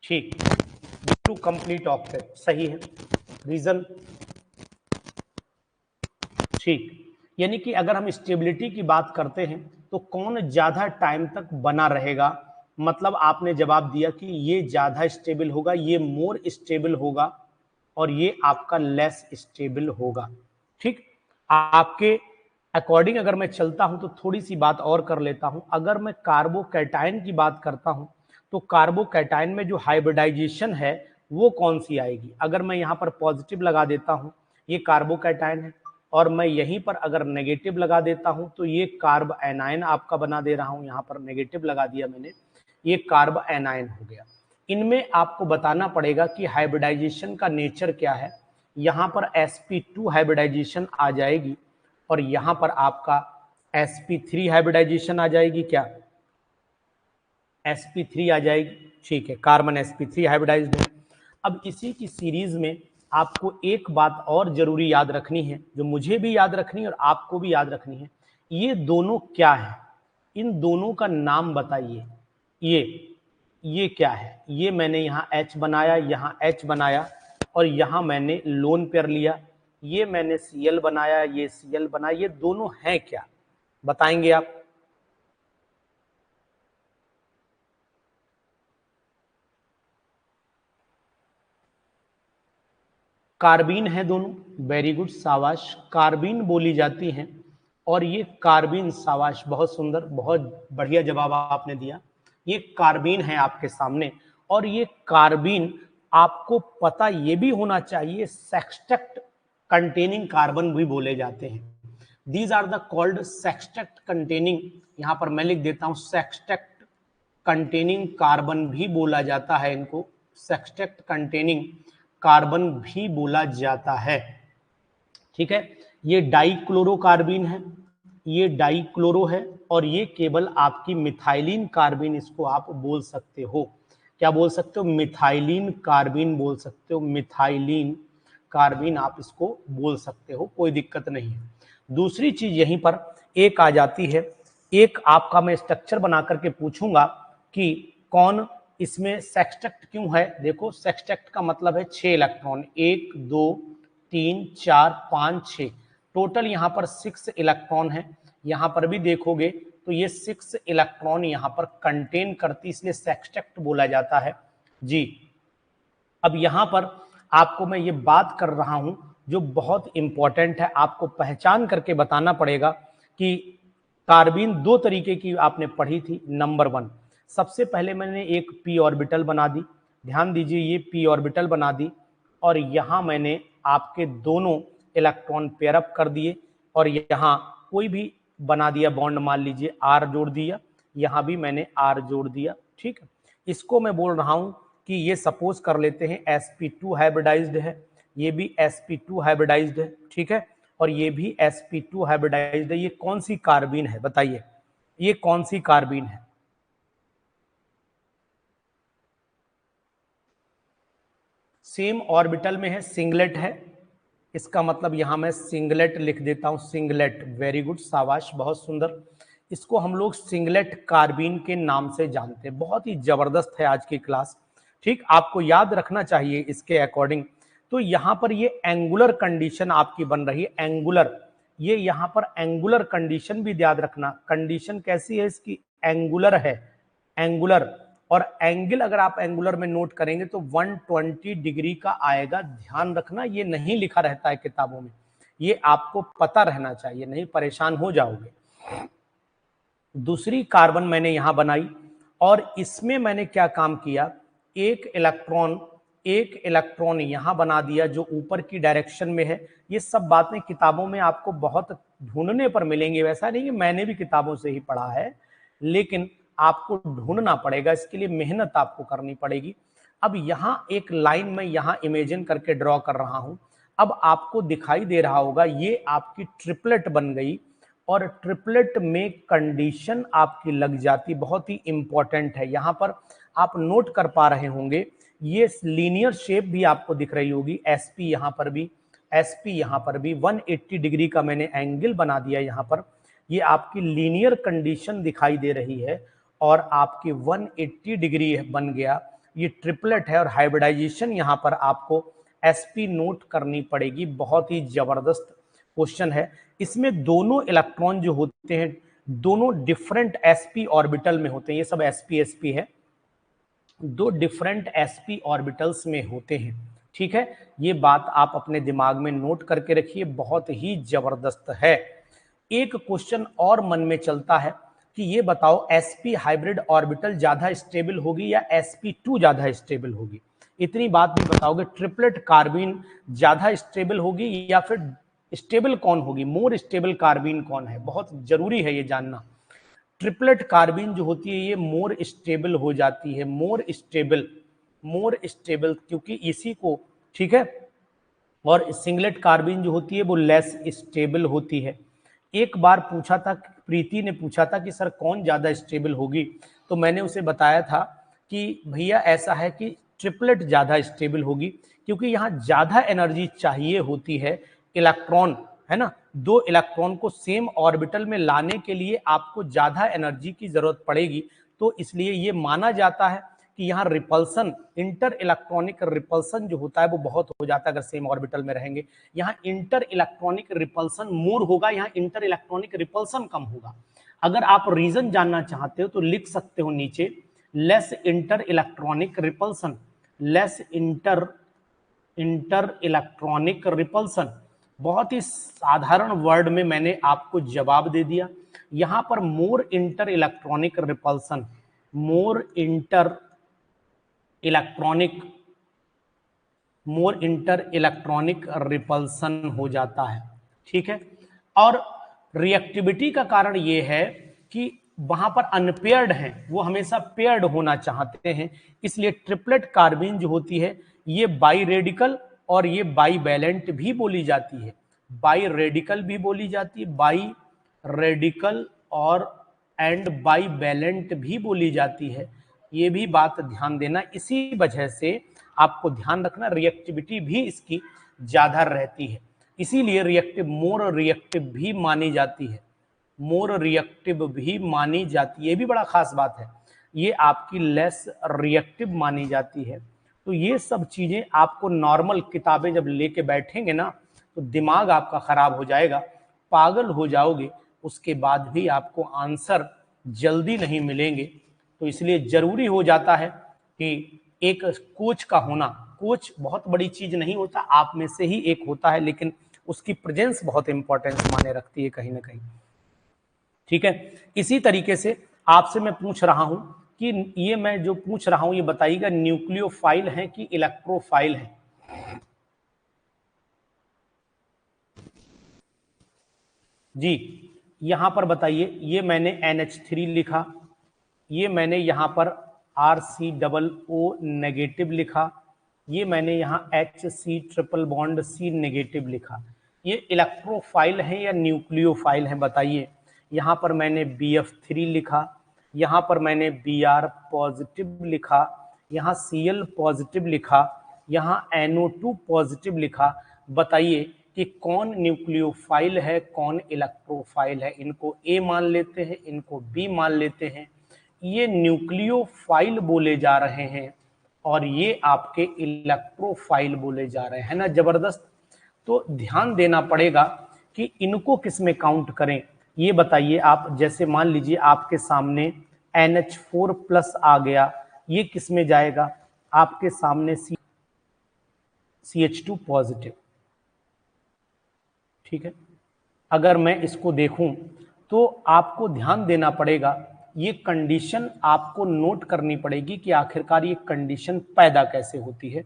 ठीक टू कंप्लीट ऑक्टेट सही है। रीजन ठीक, यानी कि अगर हम स्टेबिलिटी की बात करते हैं तो कौन ज्यादा टाइम तक बना रहेगा, मतलब आपने जवाब दिया कि ये ज्यादा स्टेबल होगा, ये मोर स्टेबल होगा और ये आपका लेस स्टेबल होगा। ठीक, आपके अकॉर्डिंग अगर मैं चलता हूं तो थोड़ी सी बात और कर लेता हूं। अगर मैं कार्बोकैटायन की बात करता हूं तो कार्बोकैटायन में जो हाइब्रिडाइजेशन है वो कौन सी आएगी? अगर मैं यहां पर पॉजिटिव लगा देता हूं, ये कार्बोकैटायन है, और मैं यहीं पर अगर नेगेटिव लगा देता हूं तो ये कार्ब एनायन आपका बना दे रहा हूं। यहां पर नेगेटिव लगा दिया मैंने, ये कार्ब एनायन हो गया। इनमें आपको बताना पड़ेगा कि हाइब्रिडाइजेशन का नेचर क्या है। यहां पर sp2 हाइब्रिडाइजेशन आ जाएगी और यहां पर आपका sp3 हाइब्रिडाइजेशन आ जाएगी। क्या sp3 आ जाएगी? ठीक है, कार्बन sp3 हाइब्रिडाइज्ड है। अब इसी की सीरीज में आपको एक बात और जरूरी याद रखनी है, जो मुझे भी याद रखनी है और आपको भी याद रखनी है। ये दोनों क्या है? इन दोनों का नाम बताइए। ये क्या है? ये मैंने यहाँ H बनाया, यहाँ H बनाया और यहाँ मैंने लोन पेयर लिया। ये मैंने Cl बनाया, ये Cl बनाया। ये दोनों हैं क्या? बताएंगे आप? कार्बीन है दोनों। वेरी गुड, शाबाश, कार्बीन बोली जाती हैं और ये कार्बीन, शाबाश, बहुत सुंदर, बहुत बढ़िया जवाब आपने दिया। ये कार्बीन है आपके सामने और ये कार्बीन आपको पता ये भी होना चाहिए सेक्सटेट कंटेनिंग कार्बन भी बोले जाते हैं। These are the called sextet containing, यहां पर मैं लिख देता हूं सेक्सटेट कंटेनिंग कार्बन भी बोला जाता है इनको, सेक्सटेट कंटेनिंग कार्बन भी बोला जाता है। ठीक है, ये डाइक्लोरोकार्बिन है, ये डाइक्लोरो है और ये केवल आपकी मिथाइलिन कार्बिन, इसको आप बोल सकते हो। क्या बोल सकते हो? मिथाइलिन कार्बिन बोल सकते हो, मिथाइलिन कार्बिन आप इसको बोल सकते हो, कोई दिक्कत नहीं है। दूसरी चीज यहीं पर एक आ जाती है, एक आपका मैं स्ट्रक्चर बना करके पूछूंगा कि कौन इसमें सेक्सटेट क्यों है। देखो, सेक्सटेट का मतलब है 6 इलेक्ट्रॉन, 1 2 3 4 5 6, टोटल यहाँ पर 6 इलेक्ट्रॉन है। यहाँ पर भी देखोगे तो ये 6 इलेक्ट्रॉन यहाँ पर कंटेन करती, इसलिए सेक्सटेट बोला जाता है जी। अब यहाँ पर आपको मैं ये बात कर रहा हूं जो बहुत इंपॉर्टेंट है, आपको पहचान करके बताना पड़ेगा कि कार्बीन 2 तरीके की आपने पढ़ी थी। नंबर 1, सबसे पहले मैंने एक p ऑर्बिटल बना दी, ध्यान दीजिए, ये p ऑर्बिटल बना दी और यहां मैंने आपके दोनों इलेक्ट्रॉन पेयर अप कर दिए। और यहाँ कोई भी बना दिया बॉन्ड, मान लीजिए R जोड़ दिया, यहाँ भी मैंने R जोड़ दिया, ठीक है। इसको मैं बोल रहा हूं कि ये सपोज कर लेते हैं sp2 हाइब्रिडाइज्ड है, ये भी sp2 हाइब्रिडाइज्ड है, ठीक है, और ये भी sp2 हाइब्रिडाइज्ड है। ये कौन सी कार्बीन है बताइए, ये कौन सी कार्बीन है? सेम ऑर्बिटल में है, सिंगलेट है, इसका मतलब यहां मैं सिंगलेट लिख देता हूं, सिंगलेट। वेरी गुड, शाबाश, बहुत सुंदर। इसको हम लोग सिंगलेट कार्बीन के नाम से जानते हैं। बहुत ही जबरदस्त है आज की क्लास, ठीक, आपको याद रखना चाहिए इसके अकॉर्डिंग। तो यहां पर ये एंगुलर कंडीशन आपकी बन रही है, एंगुलर, ये यहां पर एंगुलर कंडीशन भी याद रखना। कंडीशन कैसी है इसकी? एंगुलर है, एंगुलर। और एंगल अगर आप एंगुलर में नोट करेंगे तो 120 डिग्री का आएगा। ध्यान रखना, ये नहीं लिखा रहता है किताबों में, ये आपको पता रहना चाहिए, नहीं परेशान हो जाओगे। दूसरी कार्बन मैंने यहां बनाई और इसमें मैंने क्या काम किया, एक इलेक्ट्रॉन यहां बना दिया जो ऊपर की डायरेक्शन में है। ये सब बातें किताबों में आपको बहुत ढूंढने पर मिलेंगे, वैसा नहीं कि मैंने भी किताबों से ही पढ़ा है, लेकिन आपको ढूंढना पड़ेगा, इसके लिए मेहनत आपको करनी पड़ेगी। अब यहां एक लाइन में यहां इमेजिन करके ड्रॉ कर रहा हूं। अब आपको दिखाई दे रहा होगा ये आपकी ट्रिपलेट बन गई, और ट्रिपलेट में कंडीशन आपकी लग जाती, बहुत ही इंपॉर्टेंट है। यहां पर आप नोट कर पा रहे होंगे, ये लीनियर शेप भी आपको दिख रही होगी, एसपी यहां पर भी, एसपी यहां पर भी 180 डिग्री का मैंने एंगल बना दिया यहां पर। ये आपकी लीनियर कंडीशन दिखाई दे रही है और आपकी 180 डिग्री बन गया। ये ट्रिपलेट है और हाइब्रिडाइजेशन यहां पर आपको एसपी नोट करनी पड़ेगी। बहुत ही जबरदस्त क्वेश्चन है। इसमें दोनों इलेक्ट्रॉन जो होते हैं दोनों डिफरेंट एसपी ऑर्बिटल में होते हैं, ये सब एसपी एसपी है, दो डिफरेंट एसपी ऑर्बिटल्स में होते हैं, ठीक है। ये बात आप अपने दिमाग में नोट करके रखिए, बहुत ही जबरदस्त है। एक क्वेश्चन और मन में चलता है कि ये बताओ sp हाइब्रिड ऑर्बिटल ज्यादा स्टेबल होगी या sp2 ज्यादा स्टेबल होगी? इतनी बात भी बताओगे, ट्रिपलेट कार्बीन ज्यादा स्टेबल होगी या फिर स्टेबल कौन होगी, मोर स्टेबल कार्बीन कौन है? बहुत जरूरी है ये जानना। ट्रिपलेट कार्बीन जो होती है ये मोर स्टेबल हो जाती है, मोर स्टेबल, क्योंकि इसी को, ठीक है। और सिंगलेट कार्बीन जो होती है वो लेस स्टेबल होती है। एक बार पूछा था, प्रीति ने पूछा था कि सर कौन ज्यादा स्टेबल होगी, तो मैंने उसे बताया था कि भैया ऐसा है कि ट्रिपलेट ज्यादा स्टेबल होगी, क्योंकि यहाँ ज्यादा एनर्जी चाहिए होती है, इलेक्ट्रॉन, है ना, दो इलेक्ट्रॉन को सेम ऑर्बिटल में लाने के लिए आपको ज्यादा एनर्जी की जरूरत पड़ेगी। तो इसलिए ये माना जाता है कि यहाँ रिपल्सन, इंटर इलेक्ट्रॉनिक रिपल्सन जो होता है वो बहुत हो जाता है अगर सेम ऑर्बिटल में रहेंगे। यहाँ इंटर इलेक्ट्रॉनिक रिपल्सन मोर होगा, यहाँ इंटर इलेक्ट्रॉनिक रिपल्सन कम होगा। अगर आप रीजन जानना चाहते हो तो लिख सकते हो नीचे, less inter electronic repulsion, less inter electronic repulsion. बहुत ही साधारण वर्ड में मैंने आपको जवाब दे दिया। यहां पर मोर इंटर इलेक्ट्रॉनिक रिपल्सन, मोर इंटर इलेक्ट्रॉनिक रिपल्सन हो जाता है, ठीक है। और रिएक्टिविटी का कारण ये है कि वहां पर अनपेयर्ड हैं, वो हमेशा पेयर्ड होना चाहते हैं, इसलिए ट्रिपलेट कार्बीन जो होती है ये बाई रेडिकल और ये बाई वैलेंट भी बोली जाती है, बाई रेडिकल भी बोली जाती है, बाई रेडिकल और एंड बाई वैलेंट भी बोली जाती है। ये भी बात ध्यान देना, इसी वजह से आपको ध्यान रखना रिएक्टिविटी भी इसकी ज्यादा रहती है, इसीलिए रिएक्टिव, मोर रिएक्टिव भी मानी जाती है, मोर रिएक्टिव भी मानी जाती है। ये भी बड़ा खास बात है, ये आपकी लेस रिएक्टिव मानी जाती है। तो ये सब चीजें आपको नॉर्मल किताबें जब लेके बैठेंगे ना तो दिमाग आपका खराब हो जाएगा, पागल हो जाओगे, उसके बाद भी आपको आंसर जल्दी नहीं मिलेंगे। तो इसलिए जरूरी हो जाता है कि एक कोच का होना, कोच बहुत बड़ी चीज नहीं होता, आप में से ही एक होता है, लेकिन उसकी प्रेजेंस बहुत इंपॉर्टेंस माने रखती है कहीं ना कहीं, ठीक है। इसी तरीके से आपसे मैं पूछ रहा हूं कि ये मैं जो पूछ रहा हूं ये बताइएगा न्यूक्लियोफाइल है कि इलेक्ट्रोफाइल है? जी यहां पर बताइए, ये मैंने NH3 लिखा, ये मैंने यहाँ पर RCOO नेगेटिव लिखा, ये मैंने यहाँ HC triple bond C negative लिखा। ये इलेक्ट्रोफाइल है या न्यूक्लियोफाइल है बताइए। यहाँ पर मैंने BF3 लिखा, यहाँ पर मैंने Br पॉजिटिव लिखा, यहाँ Cl पॉजिटिव लिखा, यहाँ NO2 पॉजिटिव लिखा। बताइए कि कौन न्यूक्लियोफाइल है, कौन इलेक्ट्रोफाइल है। इनको A मान लेते हैं, इनको B मान लेते हैं। ये न्यूक्लियोफाइल बोले जा रहे हैं और ये आपके इलेक्ट्रोफाइल बोले जा रहे हैं, है ना जबरदस्त। तो ध्यान देना पड़ेगा कि इनको किस में काउंट करें, ये बताइए आप। जैसे मान लीजिए आपके सामने NH4 प्लस आ गया, ये किस में जाएगा, आपके सामने CH2 पॉजिटिव, ठीक है। अगर मैं इसको देखूं तो आपको ध्यान देना पड़ेगा, ये कंडीशन आपको नोट करनी पड़ेगी कि आखिरकार ये कंडीशन पैदा कैसे होती है।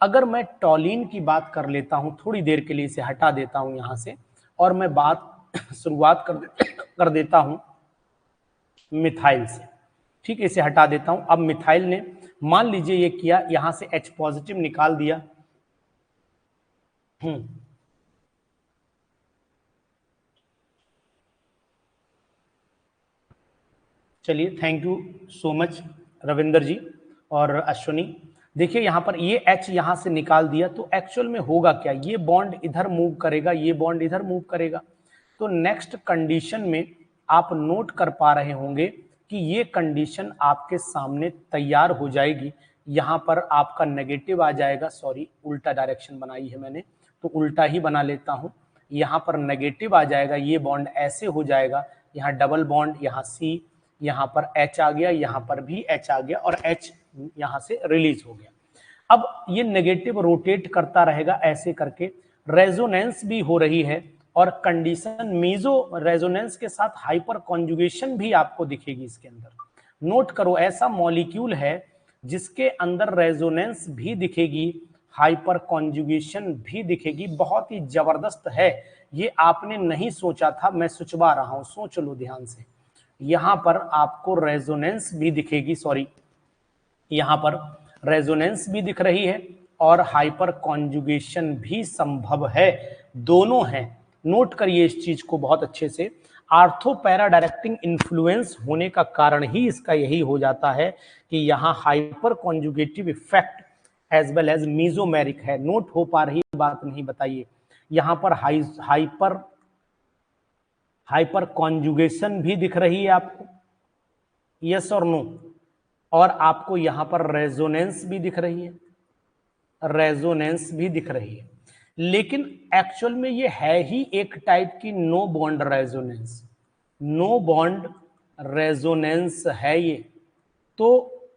अगर मैं टॉलिन की बात कर लेता हूं, थोड़ी देर के लिए इसे हटा देता हूं यहां से, और मैं बात शुरुआत कर देता हूं मिथाइल से, ठीक है। इसे हटा देता हूं। अब मिथाइल ने मान लीजिए ये किया, यहां से H पॉजिटिव निकाल दिया, चलिए, thank you so much Ravinder ji और अश्विनी। देखिए यहाँ पर ये H यहाँ से निकाल दिया, तो एक्चुअल में होगा क्या, ये बॉन्ड इधर मूव करेगा, ये बॉन्ड इधर मूव करेगा। तो नेक्स्ट कंडीशन में आप नोट कर पा रहे होंगे कि ये कंडीशन आपके सामने तैयार हो जाएगी। यहाँ पर आपका नेगेटिव आ जाएगा, सॉरी उल्टा डायरेक्शन बनाई है मैंने, तो उल्टा ही बना लेता हूँ। यहाँ पर नेगेटिव आ जाएगा, ये बॉन्ड ऐसे हो जाएगा, यहाँ डबल बॉन्ड, यहाँ C, यहाँ पर H आ गया, यहाँ पर भी H आ गया और H यहाँ से रिलीज हो गया। अब ये नेगेटिव रोटेट करता रहेगा ऐसे करके, रेजोनेंस भी हो रही है और कंडीशन मीजो रेजोनेंस के साथ हाइपर कॉन्जुगेशन भी आपको दिखेगी इसके अंदर। नोट करो, ऐसा मॉलिक्यूल है जिसके अंदर रेजोनेंस भी दिखेगी, हाइपर कॉन्जुगेशन भी दिखेगी। बहुत ही जबरदस्त है, ये आपने नहीं सोचा था, मैं सोचवा रहा हूं, सोच लो ध्यान से। यहां पर आपको रेजोनेंस भी दिखेगी, सॉरी यहां पर रेजोनेंस भी दिख रही है और हाइपर कॉन्जुगेशन भी संभव है, दोनों हैं। नोट करिए इस चीज को बहुत अच्छे से। आर्थो पैरा डायरेक्टिंग इन्फ्लुएंस होने का कारण ही इसका यही हो जाता है कि यहाँ hyper conjugative effect as well as mesomeric है। नोट हो पा रही बात नहीं, बताइए। यहाँ पर हाइपर कॉन्जुगेशन भी दिख रही है आपको, यस और नो, और आपको यहां पर रेजोनेंस भी दिख रही है, रेजोनेंस भी दिख रही है। लेकिन एक्चुअल में ये है ही एक टाइप की no bond resonance, no bond resonance है ये। तो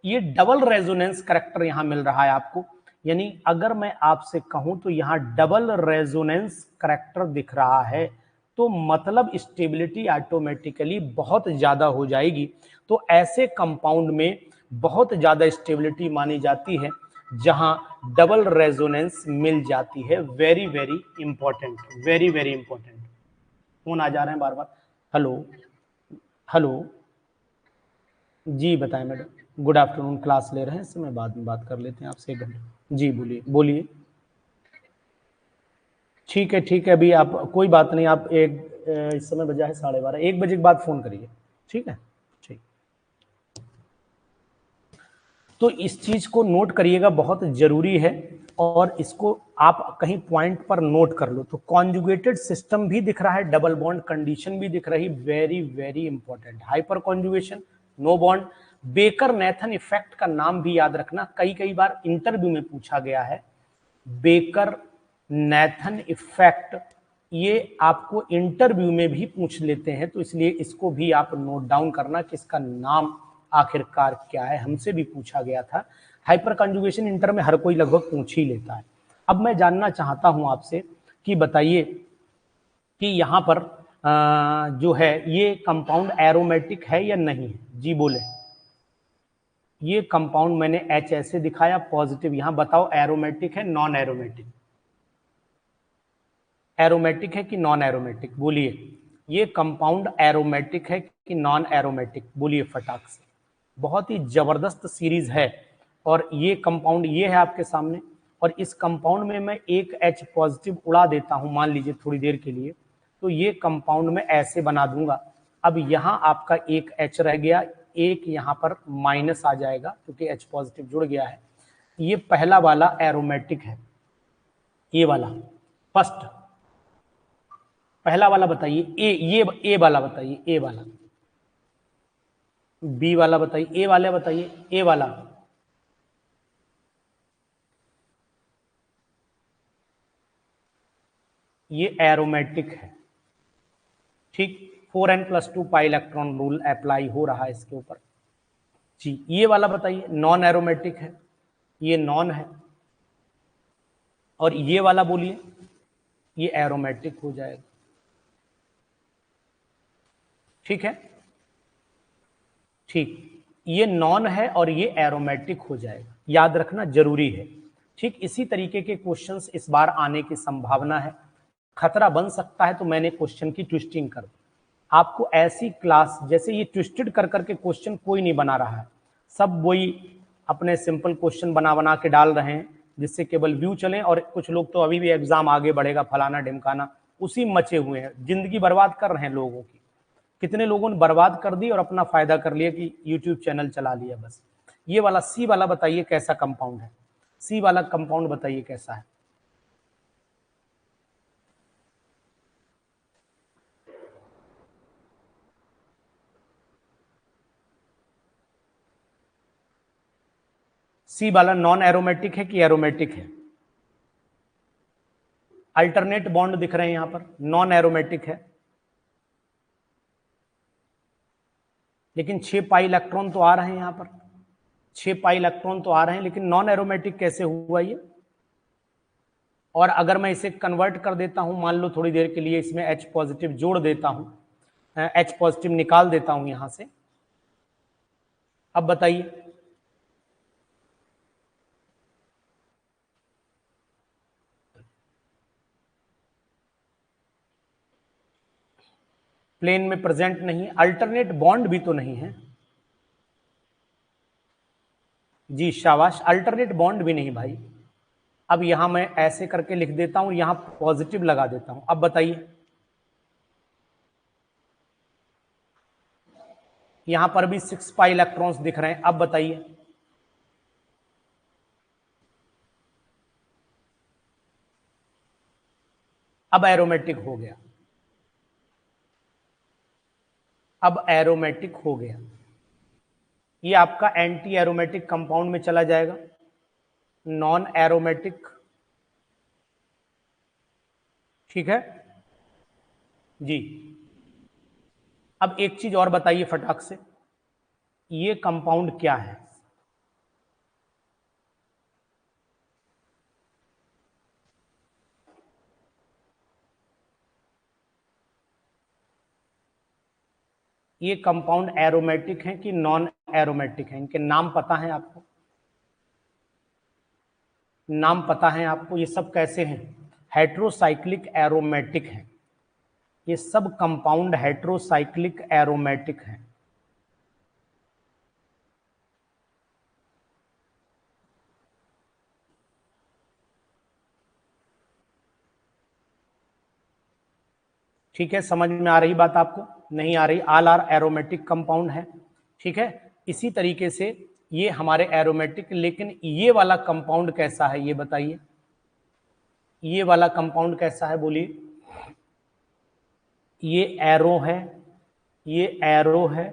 ये डबल रेजोनेंस करैक्टर यहां मिल रहा है आपको, यानी अगर मैं आपसे कहूं तो यहां डबल रेजोनेंस करैक्टर दिख रहा है, तो मतलब स्टेबिलिटी ऑटोमेटिकली बहुत ज्यादा हो जाएगी। तो ऐसे कंपाउंड में बहुत ज्यादा स्टेबिलिटी मानी जाती है जहां डबल रेजोनेंस मिल जाती है। Very very important, very very important. Phone आ जा रहे हैं बार बार। हेलो हेलो, जी बताएं मैडम। गुड आफ्टरनून, क्लास ले रहे हैं, इस समय बाद में बात कर लेते हैं आपसे 1 घंटे। जी बोलिए बोलिए। ठीक है, अभी आप कोई बात नहीं, आप इस समय बजा है 12:30, 1 बजे के बाद फोन करिए, ठीक है। ठीक, तो इस चीज को नोट करिएगा, बहुत जरूरी है, और इसको आप कहीं पॉइंट पर नोट कर लो। तो कॉन्जुगेटेड सिस्टम भी दिख रहा है, डबल बॉन्ड कंडीशन भी दिख रही, very very important. Hyper conjugation, no bond. Baker Nathan effect का नाम भी याद रखना, कई बार इंटरव्यू में पूछा गया है। बेकर नेथन इफेक्ट, ये आपको इंटरव्यू में भी पूछ लेते हैं, तो इसलिए इसको भी आप नोट डाउन करना कि इसका नाम आखिरकार क्या है, हमसे भी पूछा गया था। हाइपर कंजुगेशन इंटर में हर कोई लगभग पूछ ही लेता है। अब मैं जानना चाहता हूं आपसे कि बताइए कि यहां पर जो है ये कंपाउंड एरोमेटिक है या नहीं है, जी बोले। ये कंपाउंड मैंने H ऐसे दिखाया पॉजिटिव, यहां बताओ एरोमेटिक है नॉन एरोमेटिक, एरोमेटिक है कि नॉन एरोमेटिक, बोलिए। ये कंपाउंड एरोमेटिक है कि नॉन एरोमेटिक, बोलिए फटाक से। बहुत ही जबरदस्त सीरीज है। और ये कंपाउंड ये है आपके सामने, और इस कंपाउंड में मैं एक H पॉजिटिव उड़ा देता हूं, मान लीजिए थोड़ी देर के लिए, तो ये कंपाउंड में ऐसे बना दूंगा। अब यहाँ आपका एक H रह गया, एक यहाँ पर माइनस आ जाएगा क्योंकि H पॉजिटिव जुड़ गया है। ये पहला वाला एरोमेटिक है, ये वाला फर्स्ट, पहला वाला बताइए। ए वाला बताइए, ए वाला। बी वाला बताइए, ए वाला बताइए, ए वाला। ये एरोमेटिक है, ठीक। 4n+2 pi electron rule apply हो रहा है इसके ऊपर जी। ये वाला बताइए, नॉन एरोमेटिक है, ये नॉन है। और ये वाला बोलिए, ये एरोमेटिक हो जाएगा, ठीक है, ठीक। ये नॉन है और ये एरोमेटिक हो जाएगा, याद रखना जरूरी है, ठीक। इसी तरीके के क्वेश्चंस इस बार आने की संभावना है। खतरा बन सकता है तो मैंने क्वेश्चन की ट्विस्टिंग कर दी। आपको ऐसी क्लास, जैसे ये ट्विस्टेड कर करके क्वेश्चन कोई नहीं बना रहा है, सब वही अपने सिंपल क्वेश्चन बना बना के डाल रहे हैं जिससे केवल व्यू चले। और कुछ लोग तो अभी भी एग्जाम आगे बढ़ेगा फलाना ढिमकाना उसी मचे हुए हैं, जिंदगी बर्बाद कर रहे हैं लोगों की। कितने लोगों ने बर्बाद कर दी और अपना फायदा कर लिया कि यूट्यूब चैनल चला लिया बस। ये वाला सी वाला बताइए कैसा कंपाउंड है, सी वाला कंपाउंड बताइए कैसा है। सी वाला नॉन एरोमेटिक है कि एरोमेटिक है? अल्टरनेट बॉन्ड दिख रहे हैं यहां पर, नॉन एरोमेटिक है, लेकिन 6 पाई इलेक्ट्रॉन तो आ रहे हैं यहां पर, 6 पाई इलेक्ट्रॉन तो आ रहे हैं, लेकिन नॉन एरोमेटिक कैसे हुआ ये? और अगर मैं इसे कन्वर्ट कर देता हूं, मान लो थोड़ी देर के लिए इसमें H पॉजिटिव जोड़ देता हूं, H पॉजिटिव निकाल देता हूं यहां से, अब बताइए प्लेन में प्रेजेंट नहीं, अल्टरनेट बॉन्ड भी तो नहीं है जी, शाबाश, अल्टरनेट बॉन्ड भी नहीं भाई। अब यहां मैं ऐसे करके लिख देता हूं, यहां पॉजिटिव लगा देता हूं, अब बताइए यहां पर भी 6 पाई इलेक्ट्रॉन्स दिख रहे हैं, अब बताइए अब एरोमेटिक हो गया, अब एरोमेटिक हो गया। ये आपका एंटी एरोमेटिक कंपाउंड में चला जाएगा, नॉन एरोमेटिक, ठीक है जी। अब एक चीज और बताइए फटाक से, ये कंपाउंड क्या है? ये कंपाउंड एरोमेटिक है कि नॉन एरोमेटिक है? इनके नाम पता है आपको? नाम पता है आपको? ये सब कैसे हैं? हेट्रोसाइक्लिक एरोमेटिक हैं, ये सब कंपाउंड हेट्रोसाइक्लिक एरोमेटिक हैं। ठीक है, समझ में आ रही बात आपको? नहीं आ रही? ऑल आर एरोमेटिक कंपाउंड है, ठीक है। इसी तरीके से ये हमारे एरोमेटिक, लेकिन ये वाला कंपाउंड कैसा है ये बताइए, ये वाला कंपाउंड कैसा है बोलिए। ये एरो है, ये एरो है,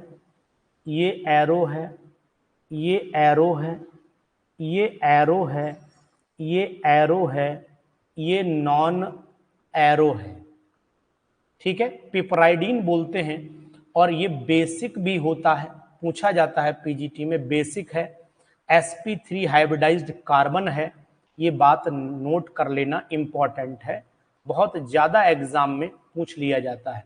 ये एरो है, ये एरो है, ये एरो है, ये एरो है, ये नॉन एरो है, ठीक है। पिपराइडीन बोलते हैं, और ये बेसिक भी होता है, पूछा जाता है पीजीटी में, बेसिक है, sp3 हाइब्रिडाइज्ड कार्बन है। ये बात नोट कर लेना इंपॉर्टेंट है, बहुत ज्यादा एग्जाम में पूछ लिया जाता है,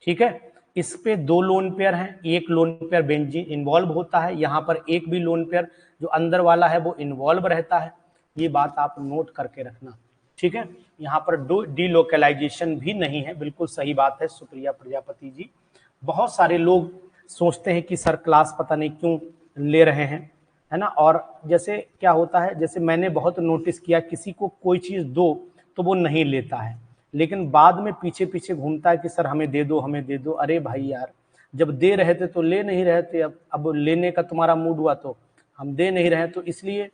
ठीक है। इस पे 2 लोन पेयर हैं, एक लोन पेयर बेंजीन इन्वॉल्व होता है, यहाँ पर एक भी लोन पेयर जो अंदर वाला है वो इन्वॉल्व रहता है, ये बात आप नोट करके रखना, ठीक है, यहाँ पर डीलोकलाइजेशन भी नहीं है, बिल्कुल सही बात है सुप्रिया प्रजापति जी। बहुत सारे लोग सोचते हैं कि सर क्लास पता नहीं क्यों ले रहे हैं, है ना। और जैसे क्या होता है, जैसे मैंने बहुत नोटिस किया, किसी को कोई चीज दो तो वो नहीं लेता है, लेकिन बाद में पीछे पीछे घूमता है कि सर हमें दे दो, हमें दे दो। अरे भाई यार, जब दे रहे थे तो ले नहीं रहे थे, अब लेने का तुम्हारा मूड हुआ तो हम दे नहीं रहे। तो इसलिए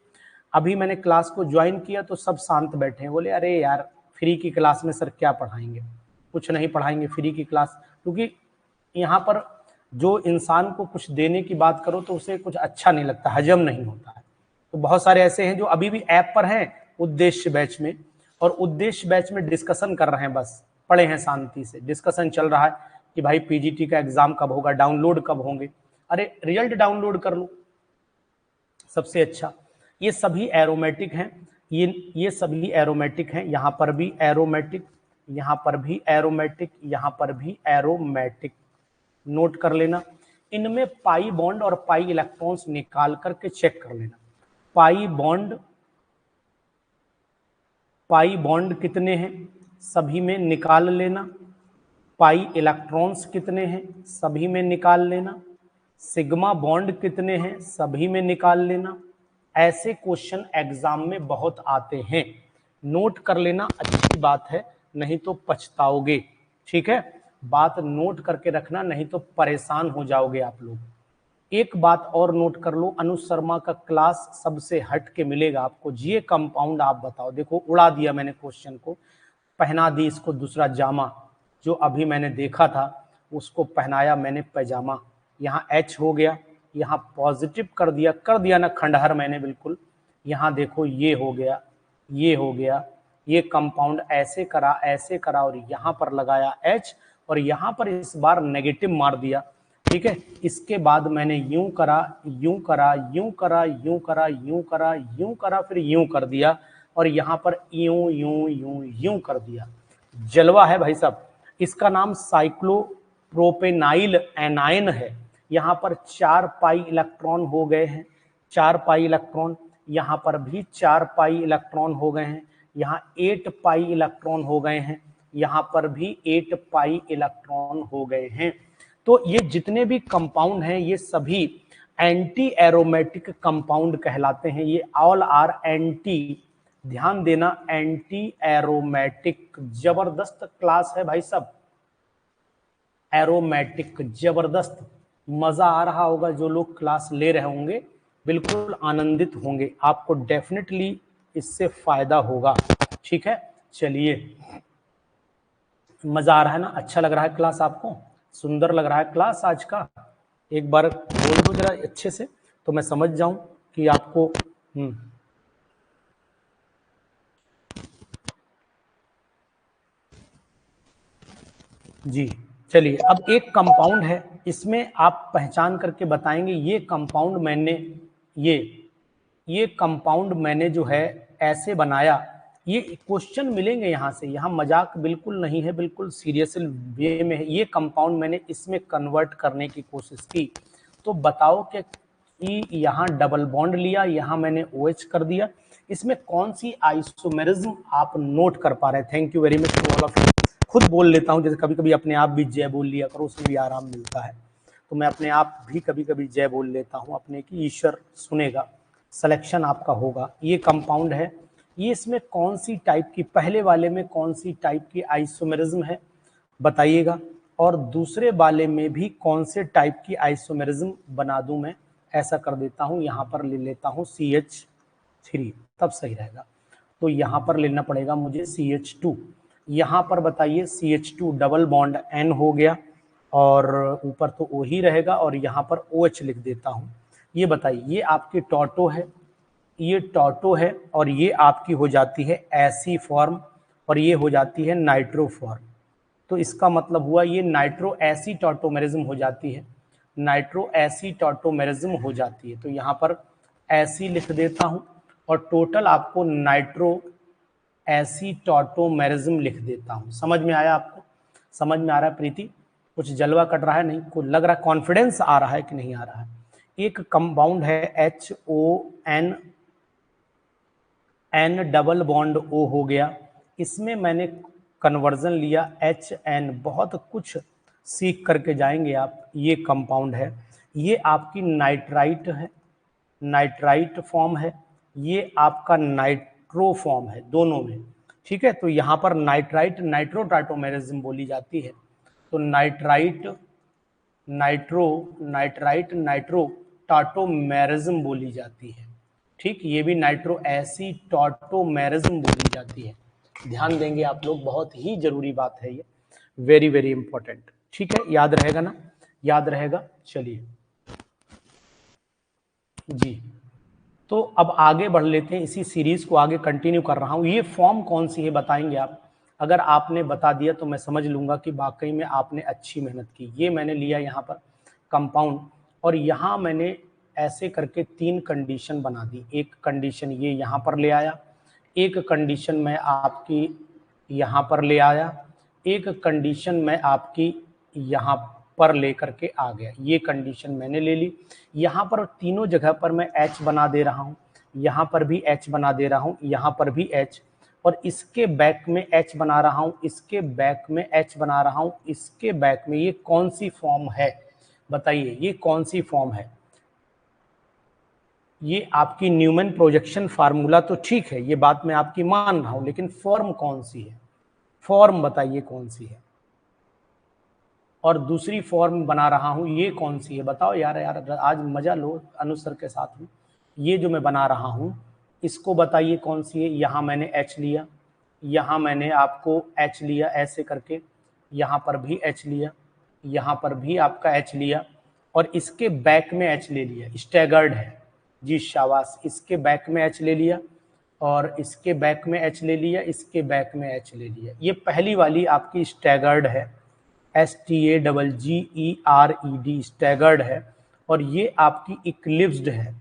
अभी मैंने क्लास को ज्वाइन किया तो सब शांत बैठे हैं, बोले अरे यार फ्री की क्लास में सर क्या पढ़ाएंगे, कुछ नहीं पढ़ाएंगे फ्री की क्लास। क्योंकि यहाँ पर जो इंसान को कुछ देने की बात करो तो उसे कुछ अच्छा नहीं लगता, हजम नहीं होता है। तो बहुत सारे ऐसे हैं जो अभी भी ऐप पर हैं उद्देश्य बैच में, और उद्देश्य बैच में डिस्कशन कर रहे हैं, बस पढ़े हैं शांति से, डिस्कशन चल रहा है कि भाई पीजीटी का एग्जाम कब होगा, डाउनलोड कब होंगे। अरे रिजल्ट डाउनलोड कर लो, सबसे अच्छा। ये सभी एरोमेटिक हैं, ये सभी एरोमेटिक हैं, यहाँ पर भी एरोमेटिक, यहाँ पर भी एरोमेटिक, यहाँ पर भी एरोमेटिक, नोट कर लेना। इनमें पाई बॉन्ड और पाई इलेक्ट्रॉन्स निकाल करके चेक कर लेना। पाई बॉन्ड कितने हैं सभी में निकाल लेना, पाई इलेक्ट्रॉन्स कितने हैं सभी में निकाल लेना, सिग्मा बॉन्ड कितने हैं सभी में निकाल लेना। ऐसे क्वेश्चन एग्जाम में बहुत आते हैं, नोट कर लेना, अच्छी बात है, नहीं तो पछताओगे। ठीक है, बात नोट करके रखना, नहीं तो परेशान हो जाओगे आप लोग। एक बात और नोट कर लो, अनुज शर्मा का क्लास सबसे हट के मिलेगा आपको। जीए कंपाउंड आप बताओ, देखो उड़ा दिया मैंने क्वेश्चन को, पहना दी इसको दूसरा जामा, जो अभी मैंने देखा था उसको पहनाया मैंने पैजामा। यहाँ एच हो गया, यहाँ पॉजिटिव कर दिया ना खंडहर मैंने बिल्कुल। यहाँ देखो ये हो गया, ये हो गया, ये कंपाउंड ऐसे करा और यहाँ पर लगाया एच, और यहाँ पर इस बार नेगेटिव मार दिया। ठीक है, इसके बाद मैंने यूं करा, यूं करा, यूं करा, यूं करा, यूं करा, यूं करा, फिर यूं कर दिया, और यहाँ पर यूं यूं यूं यूं कर दिया। जलवा है भाई साहब। इसका नाम साइक्लोप्रोपेनाइल एनायन है। यहाँ पर 4 पाई इलेक्ट्रॉन हो गए हैं, 4 पाई इलेक्ट्रॉन, यहाँ पर भी 4 पाई इलेक्ट्रॉन हो गए हैं, यहाँ 8 पाई इलेक्ट्रॉन हो गए हैं, यहाँ पर भी 8 पाई इलेक्ट्रॉन हो गए हैं। तो ये जितने भी कंपाउंड हैं ये सभी एंटी एरोमेटिक कंपाउंड कहलाते हैं। ये ऑल आर एंटी, ध्यान देना, एंटी एरोमेटिक। जबरदस्त क्लास है भाई साहब, एरोमेटिक जबरदस्त। मजा आ रहा होगा, जो लोग क्लास ले रहे होंगे बिल्कुल आनंदित होंगे, आपको डेफिनेटली इससे फायदा होगा। ठीक है, चलिए, मजा आ रहा है ना, अच्छा लग रहा है क्लास आपको, सुंदर लग रहा है क्लास आज का? एक बार बोल दो जरा अच्छे से तो मैं समझ जाऊं कि आपको जी। चलिए, अब एक कंपाउंड है, इसमें आप पहचान करके बताएंगे ये कंपाउंड मैंने ये कंपाउंड मैंने जो है ऐसे बनाया। ये क्वेश्चन मिलेंगे यहाँ से, यहाँ मजाक बिल्कुल नहीं है, बिल्कुल सीरियस वे में है। ये कंपाउंड मैंने इसमें कन्वर्ट करने की कोशिश की, तो बताओ कि यहाँ डबल बॉन्ड लिया, यहाँ मैंने OH कर दिया, इसमें कौन सी आइसोमेरिज्म आप नोट कर पा रहे हैं? Thank you very much to all of you. खुद बोल लेता हूँ, जैसे कभी कभी अपने आप भी जय बोल लिया करो, उसमें भी आराम मिलता है। तो मैं अपने आप भी कभी कभी जय बोल लेता हूँ अपने की, ईश्वर सुनेगा, सिलेक्शन आपका होगा। ये कंपाउंड है, ये इसमें कौन सी टाइप की, पहले वाले में कौन सी टाइप की आइसोमेरिज्म है बताइएगा, और दूसरे वाले में भी कौन से टाइप की आइसोमेरिज्म बना दूं मैं। ऐसा कर देता हूं, यहाँ पर ले लेता हूं CH3, तब सही रहेगा। तो यहाँ पर लेना पड़ेगा मुझे CH2, यहाँ पर बताइए CH2 डबल बॉन्ड N हो गया, और ऊपर तो O ही रहेगा, और यहाँ पर OH लिख देता हूँ। ये बताइए, ये आपकी टॉटो है, ये टॉटो है, और ये आपकी हो जाती है ऐसी फॉर्म, और ये हो जाती है नाइट्रो फॉर्म। तो इसका मतलब हुआ ये नाइट्रो एसीटॉटोमेरिज्म हो जाती है, नाइट्रो एसीटॉटोमेरिज्म हो जाती है। तो यहाँ पर ऐसी लिख देता हूँ, और टोटल आपको नाइट्रो एसीटॉटोमेरिज्म लिख देता हूँ। समझ में आया आपको? समझ में आ रहा है प्रीति? कुछ जलवा कट रहा है? नहीं, कुछ लग रहा है, कॉन्फिडेंस आ रहा है कि नहीं आ रहा है? एक कंपाउंड है HON, N double bond O हो गया, इसमें मैंने कन्वर्जन लिया HN, बहुत कुछ सीख करके जाएंगे आप। ये कंपाउंड है, ये आपकी नाइट्राइट है, नाइट्राइट फॉर्म है, ये आपका नाइट्रो फॉर्म है, दोनों में। ठीक है, तो यहाँ पर नाइट्राइट नाइट्रो टाटोमेरिज्म बोली जाती है। तो nitrite nitro, nitrite nitro tautomerism बोली जाती है। ठीक, ये भी नाइट्रो एसीटाटोमेरिज्म बोली जाती है। ध्यान देंगे आप लोग, बहुत ही जरूरी बात है ये, वेरी वेरी इंपॉर्टेंट। ठीक है, याद रहेगा ना, याद रहेगा। चलिए जी, तो अब आगे बढ़ लेते हैं, इसी सीरीज को आगे कंटिन्यू कर रहा हूं। ये फॉर्म कौन सी है बताएंगे आप? अगर आपने बता दिया तो मैं समझ लूंगा कि वाकई में आपने अच्छी मेहनत की। ये मैंने लिया यहाँ पर कंपाउंड, और यहाँ मैंने ऐसे करके 3 कंडीशन बना दी। एक कंडीशन ये यहाँ पर ले आया, एक कंडीशन मैं आपकी यहाँ पर ले आया, एक कंडीशन मैं आपकी यहाँ पर लेकर के आ गया। ये कंडीशन मैंने ले ली। यहाँ पर तीनों जगह पर मैं H बना दे रहा हूँ, यहाँ पर भी H बना दे रहा हूँ, यहाँ पर भी H, और इसके बैक में H बना रहा हूँ, इसके बैक में H बना रहा हूँ, इसके बैक में। ये कौन सी फॉर्म है बताइए, ये कौन सी फॉर्म है? ये आपकी न्यूमैन प्रोजेक्शन फार्मूला तो ठीक है, ये बात मैं आपकी मान रहा हूं, लेकिन फॉर्म कौन सी है? फॉर्म बताइए कौन सी है? और दूसरी फॉर्म बना रहा हूं, ये कौन सी है? बताओ यार, आज मजा लो अनुसर के साथ में। ये जो मैं बना रहा हूं, इसको बताइए कौन सी है? यहाँ मैंने H लिया, यहाँ मैंने आपको H लिया ऐसे करके, यहाँ पर भी H लिया, यहाँ पर भी आपका H लिया, और इसके बैक में H ले लिया। स्टैगर्ड है जी, शाबाश। इसके बैक में H ले लिया, और इसके बैक में H ले लिया, इसके बैक में H ले लिया। ये पहली वाली आपकी स्टैगर्ड है, STAGGERED, स्टैगर्ड है। और ये आपकी इक्लिप्स्ड है,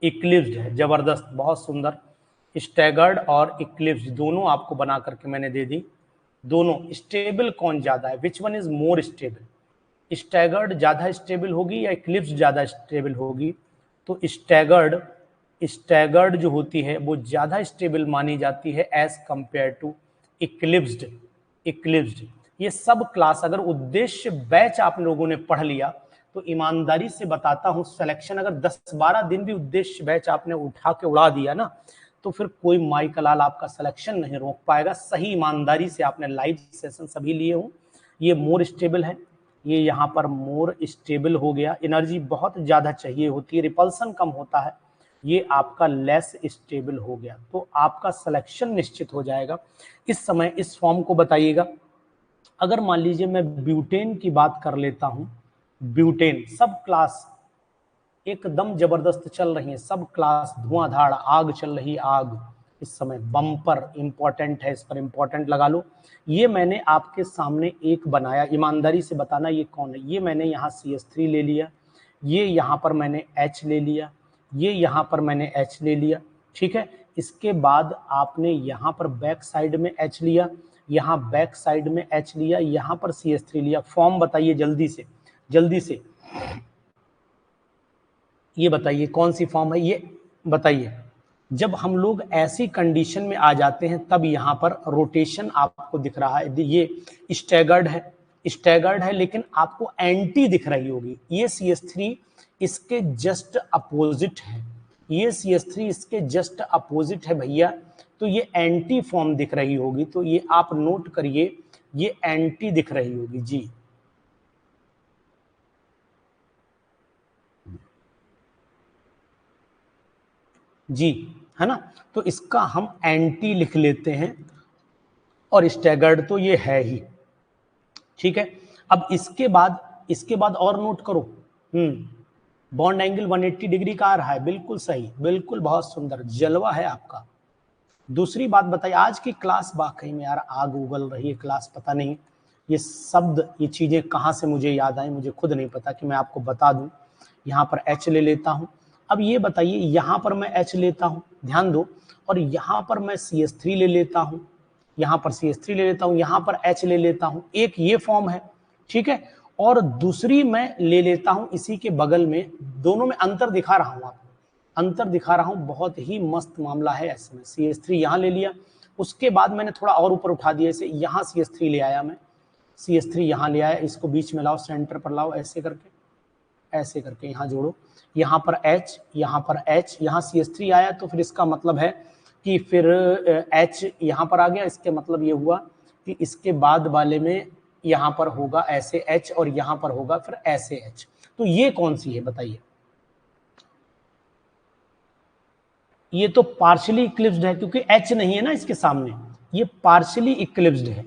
इक्लिप्स्ड है, जबरदस्त, बहुत सुंदर। स्टैगर्ड और इक्लिप्स्ड दोनों आपको बना करके मैंने दे दी। दोनों स्टेबल कौन ज्यादा है? Which one is more stable? Staggered ज्यादा स्टेबल होगी या इक्लिप्स्ड ज्यादा स्टेबल होगी? तो स्टैगर्ड जो होती है वो ज्यादा स्टेबल मानी जाती है as compare to eclipsed. Eclipsed ये सब क्लास, अगर उद्देश्य बैच आप लोगों ने पढ़ लिया तो ईमानदारी से बताता हूं, सिलेक्शन अगर 10-12 दिन भी उद्देश्य बैच आपने उठा के उड़ा दिया ना, तो फिर कोई माई कलाल आपका सिलेक्शन नहीं रोक पाएगा। सही ईमानदारी से आपने लाइव सेशन सभी लिए हो। ये मोर स्टेबल है, ये यहाँ पर मोर स्टेबल हो गया, एनर्जी बहुत ज्यादा चाहिए होती है, रिपल्सन कम होता है। ये आपका लेस स्टेबल हो गया, तो आपका सिलेक्शन निश्चित हो जाएगा। इस समय इस फॉर्म को बताइएगा। अगर मान लीजिए मैं ब्यूटेन की बात कर लेता हूं, ब्यूटेन सब क्लास एकदम जबरदस्त चल रही है, सब क्लास धुआंधार, आग चल रही, आग इस समय बम्पर इंपॉर्टेंट है, इस पर इंपॉर्टेंट लगा लो। ये मैंने आपके सामने एक बनाया, ईमानदारी से बताना ये कौन है। ये मैंने यहाँ CH3 ले लिया, ये यहाँ पर मैंने H ले लिया, ये यहाँ पर मैंने H ले लिया। ठीक है, इसके बाद आपने यहाँ पर बैक साइड में H लिया, यहाँ बैक साइड में H लिया, यहाँ पर CH3 लिया। फॉर्म बताइए जल्दी से, जल्दी से ये बताइए कौन सी फॉर्म है, ये बताइए। जब हम लोग ऐसी कंडीशन में आ जाते हैं तब यहाँ पर रोटेशन आपको दिख रहा है, ये स्टैगर्ड है, स्टैगर्ड है, लेकिन आपको एंटी दिख रही होगी। ये CH3 इसके जस्ट अपोजिट है, ये CH3 इसके जस्ट अपोजिट है भैया, तो ये एंटी फॉर्म दिख रही होगी। तो ये आप नोट करिए, ये एंटी दिख रही होगी जी। जी है ना, तो इसका हम एंटी लिख लेते हैं, और स्टैगर्ड तो ये है ही। ठीक है, अब इसके बाद और नोट करो, बॉन्ड एंगल 180 डिग्री का आ रहा है, बिल्कुल सही, बिल्कुल, बहुत सुंदर, जलवा है आपका। दूसरी बात बताइए, आज की क्लास वाकई में यार आग उगल रही है क्लास, पता नहीं ये शब्द, ये चीजें कहाँ से मुझे याद आई, मुझे खुद नहीं पता कि मैं आपको बता दूं। यहाँ पर H ले लेता हूं। अब ये बताइए, यहाँ पर मैं H लेता हूं, ध्यान दो, और यहाँ पर मैं CH3 ले लेता हूं, यहाँ पर CH3 ले लेता हूं, यहाँ पर H ले लेता हूं। एक ये फॉर्म है, ठीक है, और दूसरी मैं ले लेता हूं इसी के बगल में, दोनों में अंतर दिखा रहा हूं आपको, अंतर दिखा रहा हूं, बहुत ही मस्त मामला है। ऐसे में CH3 यहाँ ले लिया, उसके बाद मैंने थोड़ा और ऊपर उठा दिया, इसे यहाँ CH3 ले आया मैं, CH3 यहाँ ले आया, इसको बीच में लाओ, सेंटर पर लाओ, ऐसे करके यहाँ जोड़ो, यहाँ पर H, यहाँ पर H, यहाँ CH3 आया, तो फिर इसका मतलब है कि फिर H यहाँ पर आ गया। इसके मतलब ये हुआ कि इसके बाद वाले में यहाँ पर होगा ऐसे H और यहाँ पर होगा फिर ऐसे H। तो ये कौन सी है बताइए? ये तो पार्शियली इक्लिप्स्ड है, क्योंकि H नहीं है ना इसके सामने, ये पार्शियली इक्लिप्स्ड है,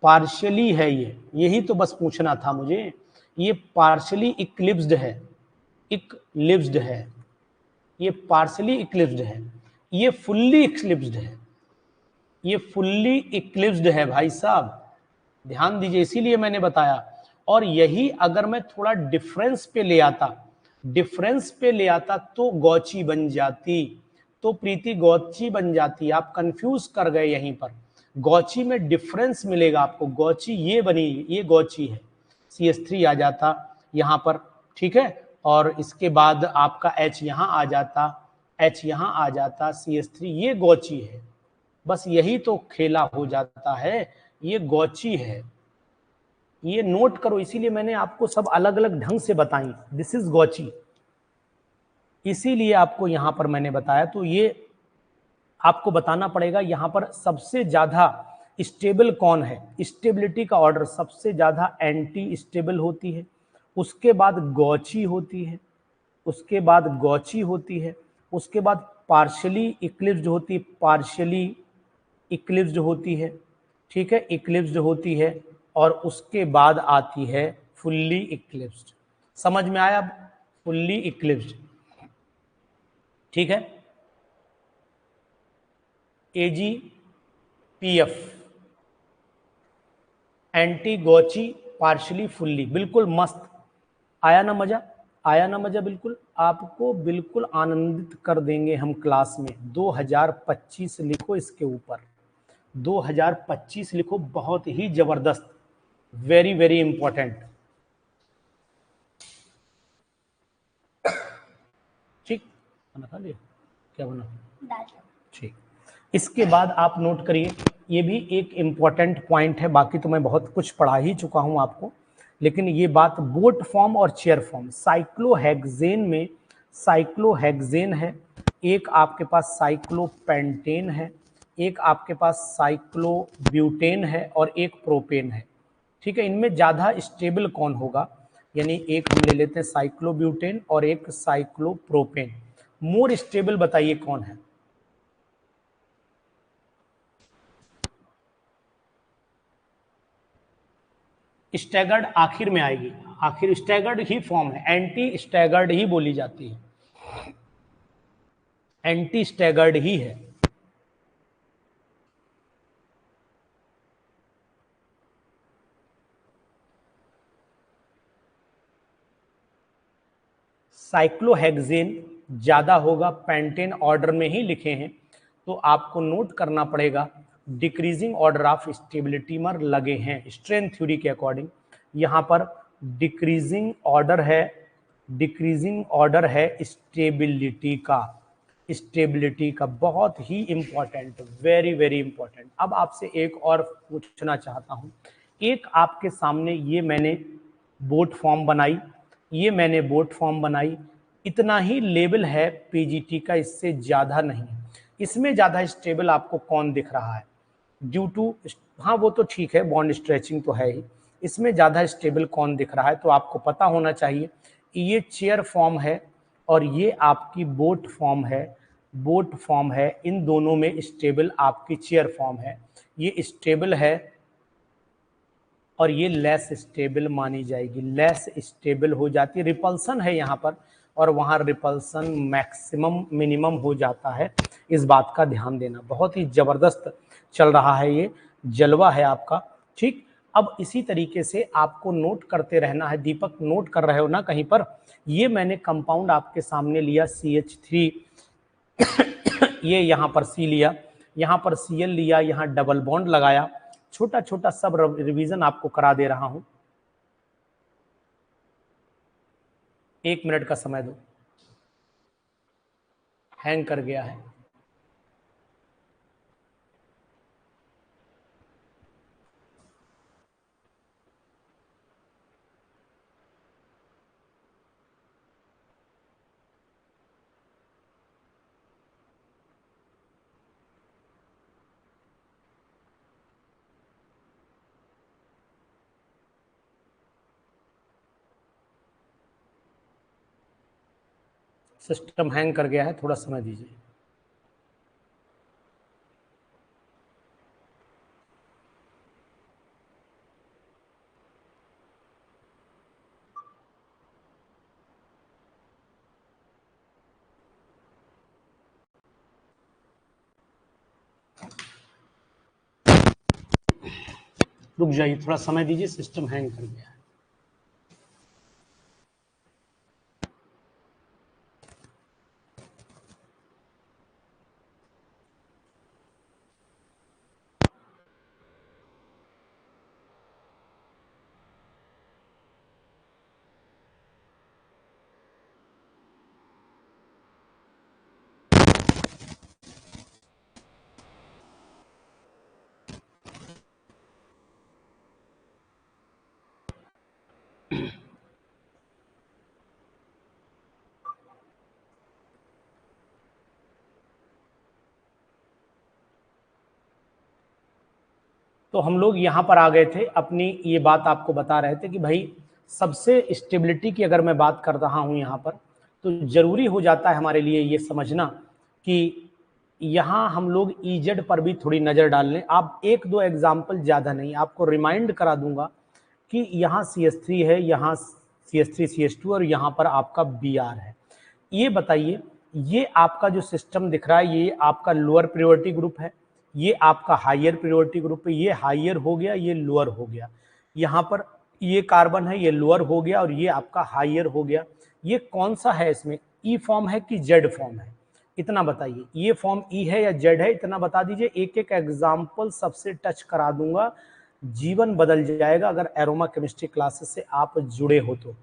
पार्शियली है ये, यही तो बस पूछना था मुझे। ये पार्शियली इक्लिप्स्ड है, इक्लिप्स्ड है, ये पार्शियली इक्लिप्स्ड है, ये फुल्ली इक्लिप्स्ड है, ये फुल्ली इक्लिप्स्ड है भाई साहब, ध्यान दीजिए, इसीलिए मैंने बताया। और यही अगर मैं थोड़ा डिफरेंस पे ले आता, डिफरेंस पे ले आता तो गौची बन जाती, तो प्रीति गौची बन जाती। आप कंफ्यूज कर गए यहीं पर, गौची में डिफरेंस मिलेगा आपको, गौची ये बनी, ये गौची है, CH3 आ जाता यहाँ पर, ठीक है, और इसके बाद आपका H यहाँ आ जाता, H यहाँ आ जाता, CH3, ये गौची है, बस यही तो खेला हो जाता है, ये गौची है, ये नोट करो, इसीलिए मैंने आपको सब अलग अलग ढंग से बताई, दिस इज गौची, इसीलिए आपको यहां पर मैंने बताया। तो ये आपको बताना पड़ेगा यहां पर सबसे ज्यादा स्टेबल कौन है, स्टेबिलिटी का ऑर्डर सबसे ज्यादा एंटी स्टेबल होती है, उसके बाद गौची होती है, उसके बाद गौची होती है, उसके बाद पार्शियली इक्लिप्स्ड होती है, पार्शियली इक्लिप्स्ड होती है, ठीक है, इक्लिप्स्ड होती है, और उसके बाद आती है फुल्ली इक्लिप्स्ड। समझ में आया? फुल्ली इक्लिप्स्ड, ठीक है। AgPF, एंटी गौची, पार्शियली फुल्ली, बिल्कुल मस्त। आया ना मजा? आया ना मजा? बिल्कुल, आपको बिल्कुल आनंदित कर देंगे हम क्लास में। 2025 लिखो इसके ऊपर, 2025 लिखो, बहुत ही जबरदस्त, वेरी वेरी इंपॉर्टेंट, ठीक। खाना खा लिया? क्या बना? ठीक। इसके बाद आप नोट करिए, ये भी एक इंपॉर्टेंट पॉइंट है, बाकी तो मैं बहुत कुछ पढ़ा ही चुका हूं आपको, लेकिन ये बात बोट फॉर्म और चेयर फॉर्म, साइक्लोहेक्सेन में साइक्लोहेक्सेन है, एक आपके पास साइक्लोपेंटेन है, एक आपके पास साइक्लोब्यूटेन है, और एक प्रोपेन है, ठीक है। इनमें ज्यादा स्टेबल कौन होगा, यानी एक हम ले लेते हैं साइक्लोब्यूटेन और एक साइक्लोप्रोपेन, मोर स्टेबल बताइए कौन है? स्टैगर्ड आखिर में आएगी, आखिर स्टैगर्ड ही फॉर्म है, एंटी स्टैगर्ड ही बोली जाती है, एंटी स्टैगर्ड ही है। साइक्लोहेक्सेन ज्यादा होगा, पेंटेन ऑर्डर में ही लिखे हैं, तो आपको नोट करना पड़ेगा डिक्रीजिंग ऑर्डर ऑफ स्टेबिलिटी मर लगे हैं स्ट्रेंथ थ्योरी के अकॉर्डिंग, यहां पर डिक्रीजिंग ऑर्डर है, डिक्रीजिंग ऑर्डर है स्टेबिलिटी का, स्टेबिलिटी का, बहुत ही इंपॉर्टेंट, वेरी वेरी इंपॉर्टेंट। अब आपसे एक और पूछना चाहता हूं, एक आपके सामने ये मैंने बोट फॉर्म बनाई, ये मैंने बोट फॉर्म बनाई, इतना ही लेवल है पीजीटी का, इससे ज्यादा नहीं। इसमें ज्यादा स्टेबल आपको कौन दिख रहा है? ड्यू टू, हाँ वो तो ठीक है, बॉन्ड स्ट्रेचिंग तो है ही, इसमें ज्यादा स्टेबल कौन दिख रहा है? तो आपको पता होना चाहिए ये चेयर फॉर्म है और ये आपकी बोट फॉर्म है, बोट फॉर्म है, इन दोनों में स्टेबल आपकी चेयर फॉर्म है, ये स्टेबल है और ये लेस स्टेबल मानी जाएगी, लेस स्टेबल हो जाती है, रिपल्सन है यहाँ पर और वहाँ रिपल्सन मैक्सिमम मिनिमम हो जाता है, इस बात का ध्यान देना। बहुत ही जबरदस्त चल रहा है, ये जलवा है आपका, ठीक। अब इसी तरीके से आपको नोट करते रहना है, दीपक नोट कर रहे हो ना कहीं पर? ये मैंने कंपाउंड आपके सामने लिया CH3, ये यहाँ पर C लिया, यहाँ पर Cl लिया, यहाँ डबल बॉन्ड लगाया, छोटा छोटा सब रिवीजन आपको करा दे रहा हूं, 1 मिनट का समय दो, हैंग कर गया है। सिस्टम हैंग कर गया है, थोड़ा समय दीजिए। रुक जाइए, थोड़ा समय दीजिए, सिस्टम हैंग कर गया है। तो हम लोग यहाँ पर आ गए थे, अपनी ये बात आपको बता रहे थे कि भाई सबसे स्टेबिलिटी की अगर मैं बात कर रहा हूँ यहाँ पर, तो जरूरी हो जाता है हमारे लिए ये समझना कि यहाँ हम लोग ईजेड पर भी थोड़ी नज़र डाल लें। आप एक दो एग्जाम्पल, ज़्यादा नहीं, आपको रिमाइंड करा दूंगा कि यहाँ CH3 है, यहाँ CH3 CH2 और यहाँ पर आपका Br है। ये बताइए, ये आपका जो सिस्टम दिख रहा है, ये आपका लोअर प्रायोरिटी ग्रुप है, ये आपका हायर प्रायोरिटी ग्रुप है, ये हायर हो गया, ये लोअर हो गया। यहाँ पर ये कार्बन है, ये लोअर हो गया और ये आपका हायर हो गया। ये कौन सा है, इसमें ई फॉर्म है कि जेड फॉर्म है, इतना बताइए। ये फॉर्म ई है या जेड है, इतना बता दीजिए। एक एक एग्जाम्पल सबसे टच करा दूंगा, जीवन बदल जाएगा अगर एरोमा केमिस्ट्री क्लासेस से आप जुड़े हो तो।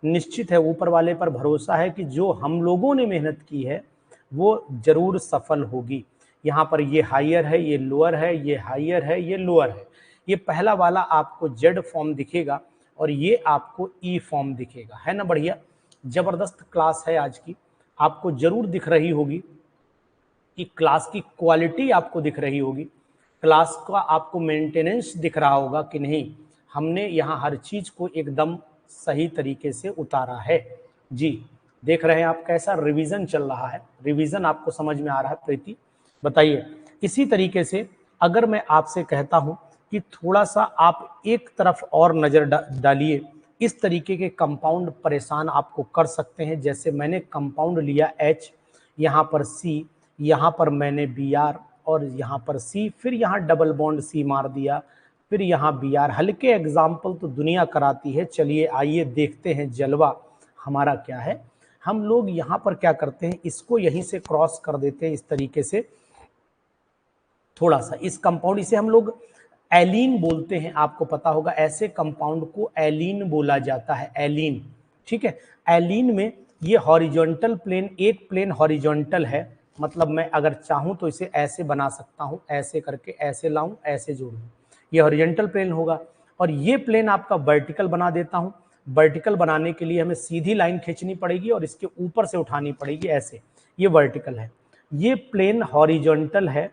निश्चित है, ऊपर वाले पर भरोसा है कि जो हम लोगों ने मेहनत की है वो जरूर सफल होगी। यहाँ पर ये हायर है, ये लोअर है, ये हायर है, ये लोअर है। ये पहला वाला आपको जेड फॉर्म दिखेगा और ये आपको ई फॉर्म दिखेगा, है ना। बढ़िया, जबरदस्त क्लास है आज की। आपको जरूर दिख रही होगी कि क्लास की क्वालिटी आपको दिख रही होगी, क्लास का आपको मेंटेनेंस दिख रहा होगा कि नहीं, हमने यहाँ हर चीज को एकदम सही तरीके से उतारा है। जी, देख रहे हैं आप कैसा रिवीजन चल रहा है, रिवीजन आपको समझ में आ रहा है प्रीति, बताइए। इसी तरीके से अगर मैं आपसे कहता हूं कि थोड़ा सा आप एक तरफ और नजर डालिए, इस तरीके के कंपाउंड परेशान आपको कर सकते हैं। जैसे मैंने कंपाउंड लिया H, यहाँ पर C, यहाँ पर मैंने Br और यहाँ पर C, फिर यहाँ डबल बॉन्ड C मार दिया, फिर यहाँ Br। हल्के एग्जाम्पल तो दुनिया कराती है, चलिए आइए देखते हैं जलवा हमारा क्या है। हम लोग यहाँ पर क्या करते हैं, इसको यहीं से क्रॉस कर देते हैं इस तरीके से, थोड़ा सा इस कंपाउंड, इसे हम लोग एलीन बोलते हैं, आपको पता होगा ऐसे कंपाउंड को एलीन बोला जाता है, एलीन, ठीक है। एलीन में ये हॉरिजॉन्टल प्लेन, एक प्लेन हॉरिजॉन्टल है, मतलब मैं अगर चाहूं तो इसे ऐसे बना सकता हूं, ऐसे करके ऐसे लाऊं, ऐसे जोड़ूं, ये हॉरिजॉन्टल प्लेन होगा। और ये प्लेन आपका वर्टिकल बना देता हूं। वर्टिकल बनाने के लिए हमें सीधी लाइन खींचनी पड़ेगी और इसके ऊपर से उठानी पड़ेगी ऐसे, ये वर्टिकल है। ये प्लेन हॉरिजॉन्टल है,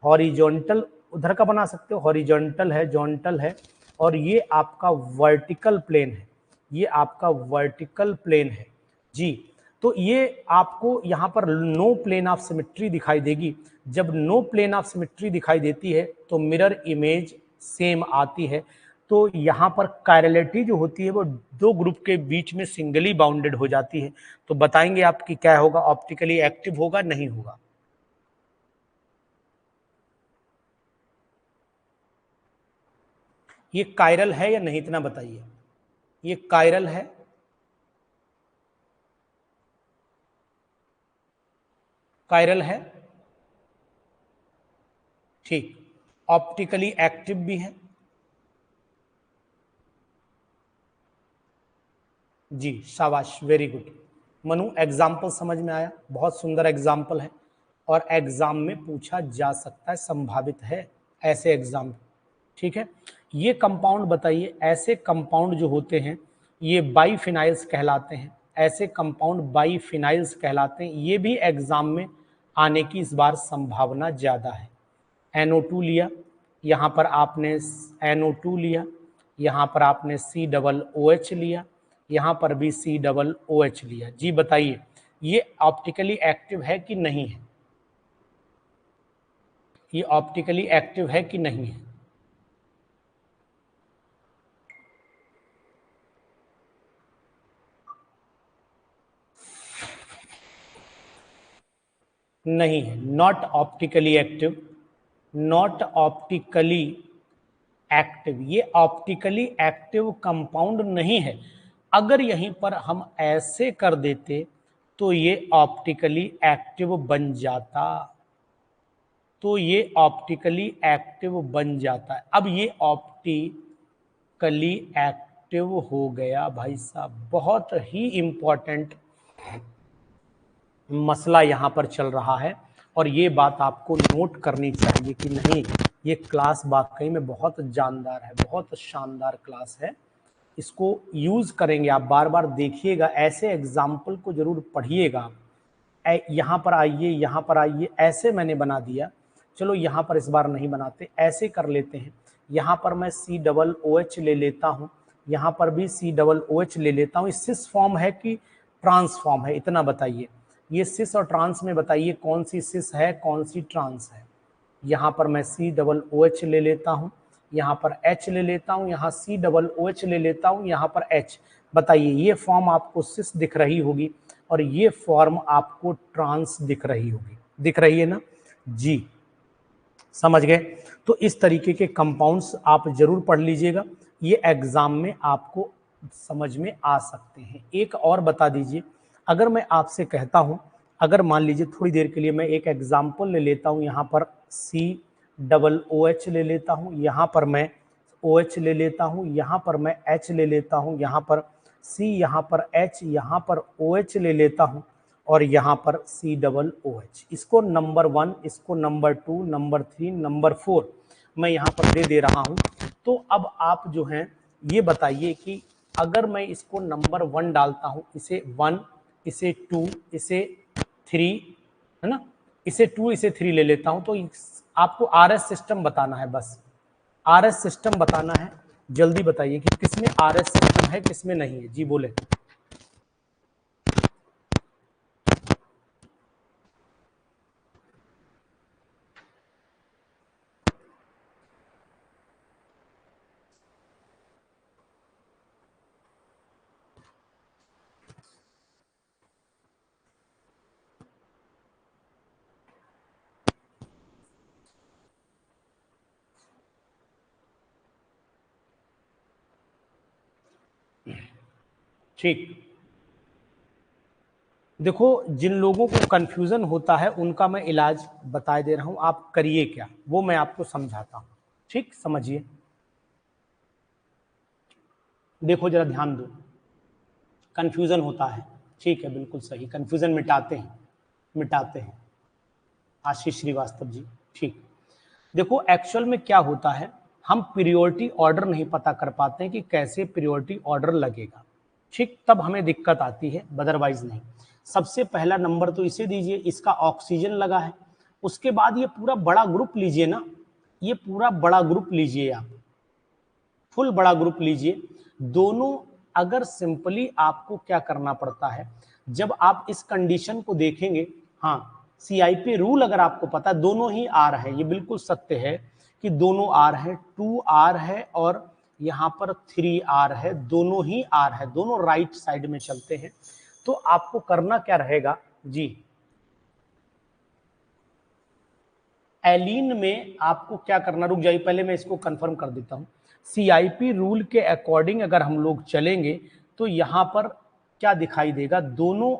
हॉरिजॉन्टल उधर का बना सकते हो, हॉरिजॉन्टल है, जॉन्टल है, और ये आपका वर्टिकल प्लेन है, ये आपका वर्टिकल प्लेन है जी। तो ये आपको यहाँ पर नो प्लेन ऑफ सिमेट्री दिखाई देगी। जब नो प्लेन ऑफ सिमेट्री दिखाई देती है तो मिरर इमेज सेम आती है। तो यहाँ पर कायरलिटी जो होती है वो दो ग्रुप के बीच में सिंगली बाउंडेड हो जाती है। तो बताएंगे आपकी क्या होगा, ऑप्टिकली एक्टिव होगा, नहीं होगा। ये कायरल है या नहीं, इतना बताइए। ये कायरल है, कायरल है, ठीक। ऑप्टिकली एक्टिव भी है, जी शाबाश, वेरी गुड मनु, एग्जाम्पल समझ में आया, बहुत सुंदर एग्जाम्पल है और एग्जाम में पूछा जा सकता है, संभावित है ऐसे एग्जाम, ठीक है। ये कंपाउंड बताइए, ऐसे कंपाउंड जो होते हैं ये बाईफिनाइल्स कहलाते हैं, ऐसे कंपाउंड बाईफिनाइल्स कहलाते हैं। ये भी एग्जाम में आने की इस बार संभावना ज़्यादा है। NO2 लिया, यहाँ पर आपने NO2 लिया, यहाँ पर आपने COOH लिया, यहाँ पर भी COOH लिया। जी बताइए, ये ऑप्टिकली एक्टिव है कि नहीं है, ये ऑप्टिकली एक्टिव है कि नहीं है। नहीं है, not optically active, not optically active, ये ऑप्टिकली एक्टिव कंपाउंड नहीं है। अगर यहीं पर हम ऐसे कर देते तो ये ऑप्टिकली एक्टिव बन जाता, तो ये ऑप्टिकली एक्टिव बन जाता है। अब ये ऑप्टिकली एक्टिव हो गया भाई साहब। बहुत ही इंपॉर्टेंट मसला यहाँ पर चल रहा है और ये बात आपको नोट करनी चाहिए कि नहीं, ये क्लास वाकई में बहुत जानदार है, बहुत शानदार क्लास है। इसको यूज करेंगे, आप बार बार देखिएगा, ऐसे एग्जाम्पल को जरूर पढ़िएगा। यहाँ पर आइए, यहाँ पर आइए, ऐसे मैंने बना दिया, चलो यहाँ पर इस बार नहीं बनाते, ऐसे कर लेते हैं। यहाँ पर मैं COOH ले लेता हूँ, यहाँ पर भी COOH ले लेता हूँ। सिस फॉर्म है कि ट्रांस फॉर्म है, इतना बताइए। ये सिस और ट्रांस में बताइए कौन सी सिस है, कौन सी ट्रांस है। यहाँ पर मैं COOH ले लेता हूँ, यहाँ पर H ले लेता हूँ, यहाँ COOH ले लेता हूँ, यहाँ पर H। बताइए, ये फॉर्म आपको सिस दिख रही होगी और ये फॉर्म आपको ट्रांस दिख रही होगी, दिख रही है ना जी, समझ गए। तो इस तरीके के कंपाउंड्स आप जरूर पढ़ लीजिएगा, ये एग्जाम में आपको समझ में आ सकते हैं। एक और बता दीजिए, अगर मैं आपसे कहता हूं, अगर मान लीजिए थोड़ी देर के लिए मैं एक एग्जाम्पल ले लेता हूं, यहाँ पर COOH ले लेता हूं, यहाँ पर मैं OH ले लेता हूं, यहाँ पर मैं H ले लेता हूं, यहाँ पर C, यहाँ पर H, यहाँ पर OH ले लेता हूं और यहाँ पर COOH। इसको नंबर 1, इसको नंबर 2, नंबर 3, नंबर 4 मैं यहाँ पर दे रहा हूँ। तो अब आप जो हैं ये बताइए कि अगर मैं इसको नंबर 1 डालता हूँ, इसे 1, इसे 2, इसे 3, है ना, इसे 2, इसे 3 ले लेता हूँ, तो आपको RS सिस्टम बताना है, बस RS सिस्टम बताना है। जल्दी बताइए कि किसमें RS सिस्टम है, किसमें नहीं है। जी बोले। ठीक, देखो, जिन लोगों को कंफ्यूजन होता है उनका मैं इलाज बता दे रहा हूं, आप करिए क्या वो मैं आपको समझाता हूं। ठीक, समझिए, देखो जरा ध्यान दो। कंफ्यूजन होता है, ठीक है, बिल्कुल सही, कंफ्यूजन मिटाते हैं, मिटाते हैं आशीष श्रीवास्तव जी। ठीक, देखो एक्चुअल में क्या होता है, हम प्रियोरिटी ऑर्डर नहीं पता कर पाते हैं कि कैसे प्रियोरिटी ऑर्डर लगेगा। ठीक, तब हमें दिक्कत आती है, अदरवाइज नहीं। सबसे पहला नंबर तो इसे दीजिए, इसका ऑक्सीजन लगा है। उसके बाद ये पूरा बड़ा ग्रुप लीजिए ना, ये पूरा बड़ा ग्रुप लीजिए, आप फुल बड़ा ग्रुप लीजिए। दोनों, अगर सिंपली आपको क्या करना पड़ता है, जब आप इस कंडीशन को देखेंगे, हाँ, CIP रूल अगर आपको पता, दोनों ही आर है, ये बिल्कुल सत्य है कि दोनों आर है, 2R है और यहाँ पर 3R है, दोनों ही आर है, दोनों राइट साइड में चलते हैं। तो आपको करना क्या रहेगा जी, एलीन में आपको क्या करना, रुक जाइए पहले मैं इसको कंफर्म कर देता हूं। CIP रूल के अकॉर्डिंग अगर हम लोग चलेंगे तो यहां पर क्या दिखाई देगा, दोनों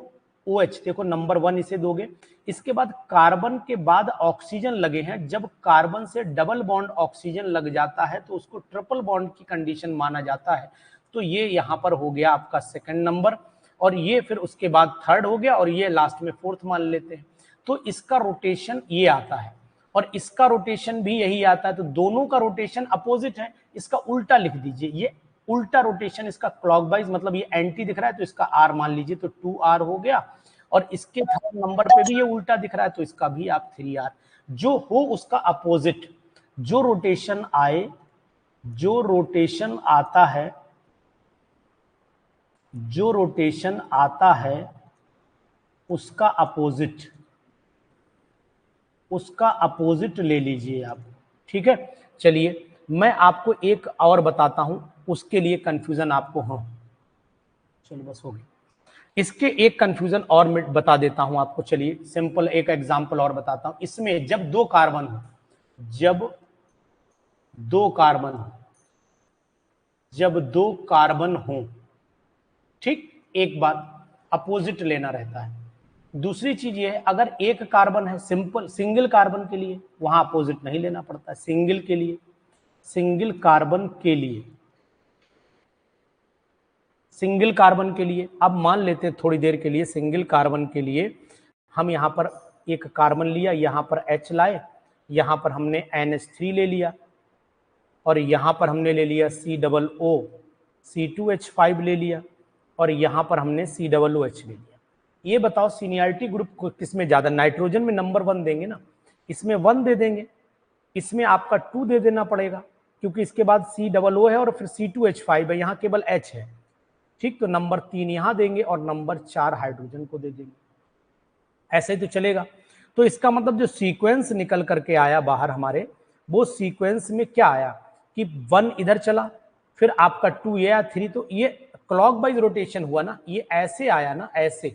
OH, देखो नंबर 1 इसे दोगे, इसके बाद कार्बन के बाद ऑक्सीजन लगे हैं, जब कार्बन से डबल बॉन्ड ऑक्सीजन लग जाता है तो उसको ट्रिपल बॉन्ड की कंडीशन माना जाता है। तो ये यहां पर हो गया आपका सेकंड नंबर, और ये फिर उसके बाद थर्ड हो गया, और ये लास्ट में फोर्थ मान लेते हैं। तो इसका रोटेशन ये आता है और इसका रोटेशन भी यही आता है, तो दोनों का रोटेशन अपोजिट है। इसका उल्टा लिख दीजिए, ये उल्टा रोटेशन इसका क्लॉकवाइज, मतलब ये एंटी दिख रहा है तो इसका R मान लीजिए, तो 2R हो गया, और इसके थर्ड नंबर पे भी ये उल्टा दिख रहा है तो इसका भी आप 3R, जो हो उसका अपोजिट। जो रोटेशन आए, जो रोटेशन आता है, जो रोटेशन आता है उसका अपोजिट ले लीजिए आप। ठीक है, चलिए मैं आपको एक और बताता हूं, उसके लिए कंफ्यूजन आपको हो, चलो बस हो गई। इसके एक कंफ्यूजन और मैं बता देता हूं आपको। चलिए सिंपल एक एग्जांपल और बताता हूं। इसमें जब दो कार्बन हो, जब दो कार्बन हो, ठीक, एक बात अपोजिट लेना रहता है। दूसरी चीज ये है, अगर एक कार्बन है सिंगल कार्बन के लिए वहां अपोजिट नहीं लेना पड़ता। सिंगल कार्बन के लिए अब मान लेते हैं थोड़ी देर के लिए, सिंगल कार्बन के लिए हम यहां पर एक कार्बन लिया, यहां पर H लाए, यहां पर हमने NH3 ले लिया, और यहां पर हमने ले लिया COO C2H5 ले लिया, और यहां पर हमने COOH ले लिया। ये बताओ सीनियरिटी ग्रुप को किसमें ज्यादा? नाइट्रोजन में नंबर 1 देंगे ना, इसमें 1 दे देंगे, इसमें आपका 2 दे देना पड़ेगा, क्योंकि इसके बाद COO है और फिर C2H5 है, यहाँ केवल H है। ठीक, तो नंबर 3 यहां देंगे और नंबर 4 हाइड्रोजन को दे देंगे। ऐसे ही तो चलेगा। तो इसका मतलब जो सीक्वेंस निकल करके आया बाहर हमारे, वो सीक्वेंस में क्या आया कि 1 इधर चला, फिर आपका 2 या 3, तो ये क्लॉकवाइज रोटेशन हुआ ना, ये ऐसे आया ना, ऐसे,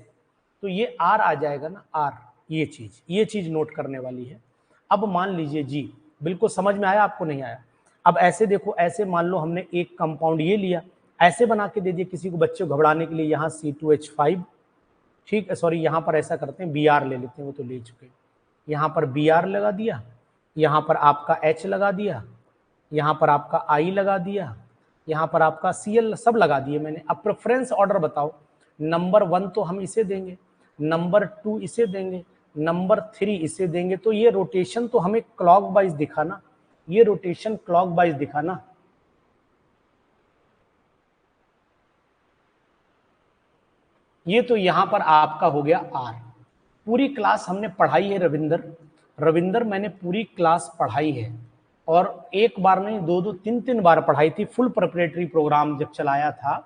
तो ये R आ जाएगा ना, R। ये चीज नोट करने वाली है। अब मान लीजिए जी, बिल्कुल समझ में आया आपको? नहीं आया? अब ऐसे देखो, ऐसे मान लो हमने एक कंपाउंड ये लिया, ऐसे बना के दे दिए किसी को, बच्चे को घबराने के लिए, यहाँ C2H5, ठीक है, सॉरी यहाँ पर ऐसा करते हैं Br ले लेते हैं, वो तो ले चुके, यहाँ पर Br लगा दिया, यहाँ पर आपका H लगा दिया, यहाँ पर आपका I लगा दिया, यहाँ पर आपका Cl, सब लगा दिए मैंने। अब प्रेफरेंस ऑर्डर बताओ, नंबर 1 तो हम इसे देंगे, नंबर 2 इसे देंगे, नंबर 3 इसे देंगे। तो ये रोटेशन तो हमें क्लॉकवाइज दिखा ना, ये रोटेशन क्लॉकवाइज दिखा ना। ये तो यहां पर आपका हो गया R। पूरी क्लास हमने पढ़ाई है रविंदर, मैंने पूरी क्लास पढ़ाई है, और एक बार नहीं, 2-2, 3-3 बार पढ़ाई थी। फुल प्रिपरेटरी प्रोग्राम जब चलाया था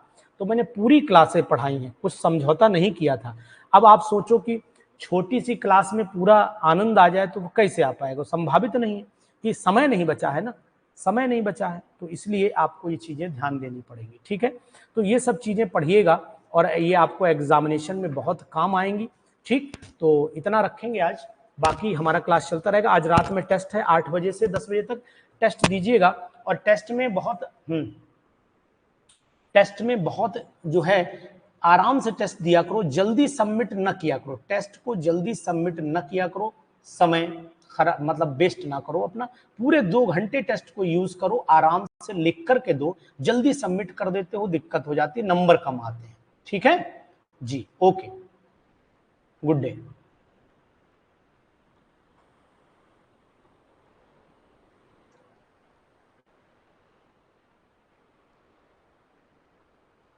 तो मैंने पूरी क्लासें पढ़ाई हैं, कुछ समझौता नहीं किया था। अब आप सोचो कि छोटी सी क्लास में पूरा आनंद आ जाए तो वो कैसे आ पाएगा? संभावित नहीं है, कि समय नहीं बचा है ना, समय नहीं बचा है, तो इसलिए आपको ये चीजें ध्यान देनी पड़ेगी। ठीक है, तो ये सब चीजें पढ़िएगा और ये आपको एग्जामिनेशन में बहुत काम आएंगी। ठीक, तो इतना रखेंगे आज, बाकी हमारा क्लास चलता रहेगा। आज रात में टेस्ट है, 8 बजे से 10 बजे तक टेस्ट दीजिएगा, और टेस्ट में बहुत जो है आराम से टेस्ट दिया करो, जल्दी सबमिट न किया करो, टेस्ट को जल्दी सबमिट न किया करो, समय खराब मतलब वेस्ट ना करो अपना, पूरे 2 घंटे टेस्ट को यूज करो, आराम से लिख करके दो, जल्दी सबमिट कर देते हो दिक्कत हो जाती है, नंबर कम आते हैं। ठीक है जी, ओके, गुड डे।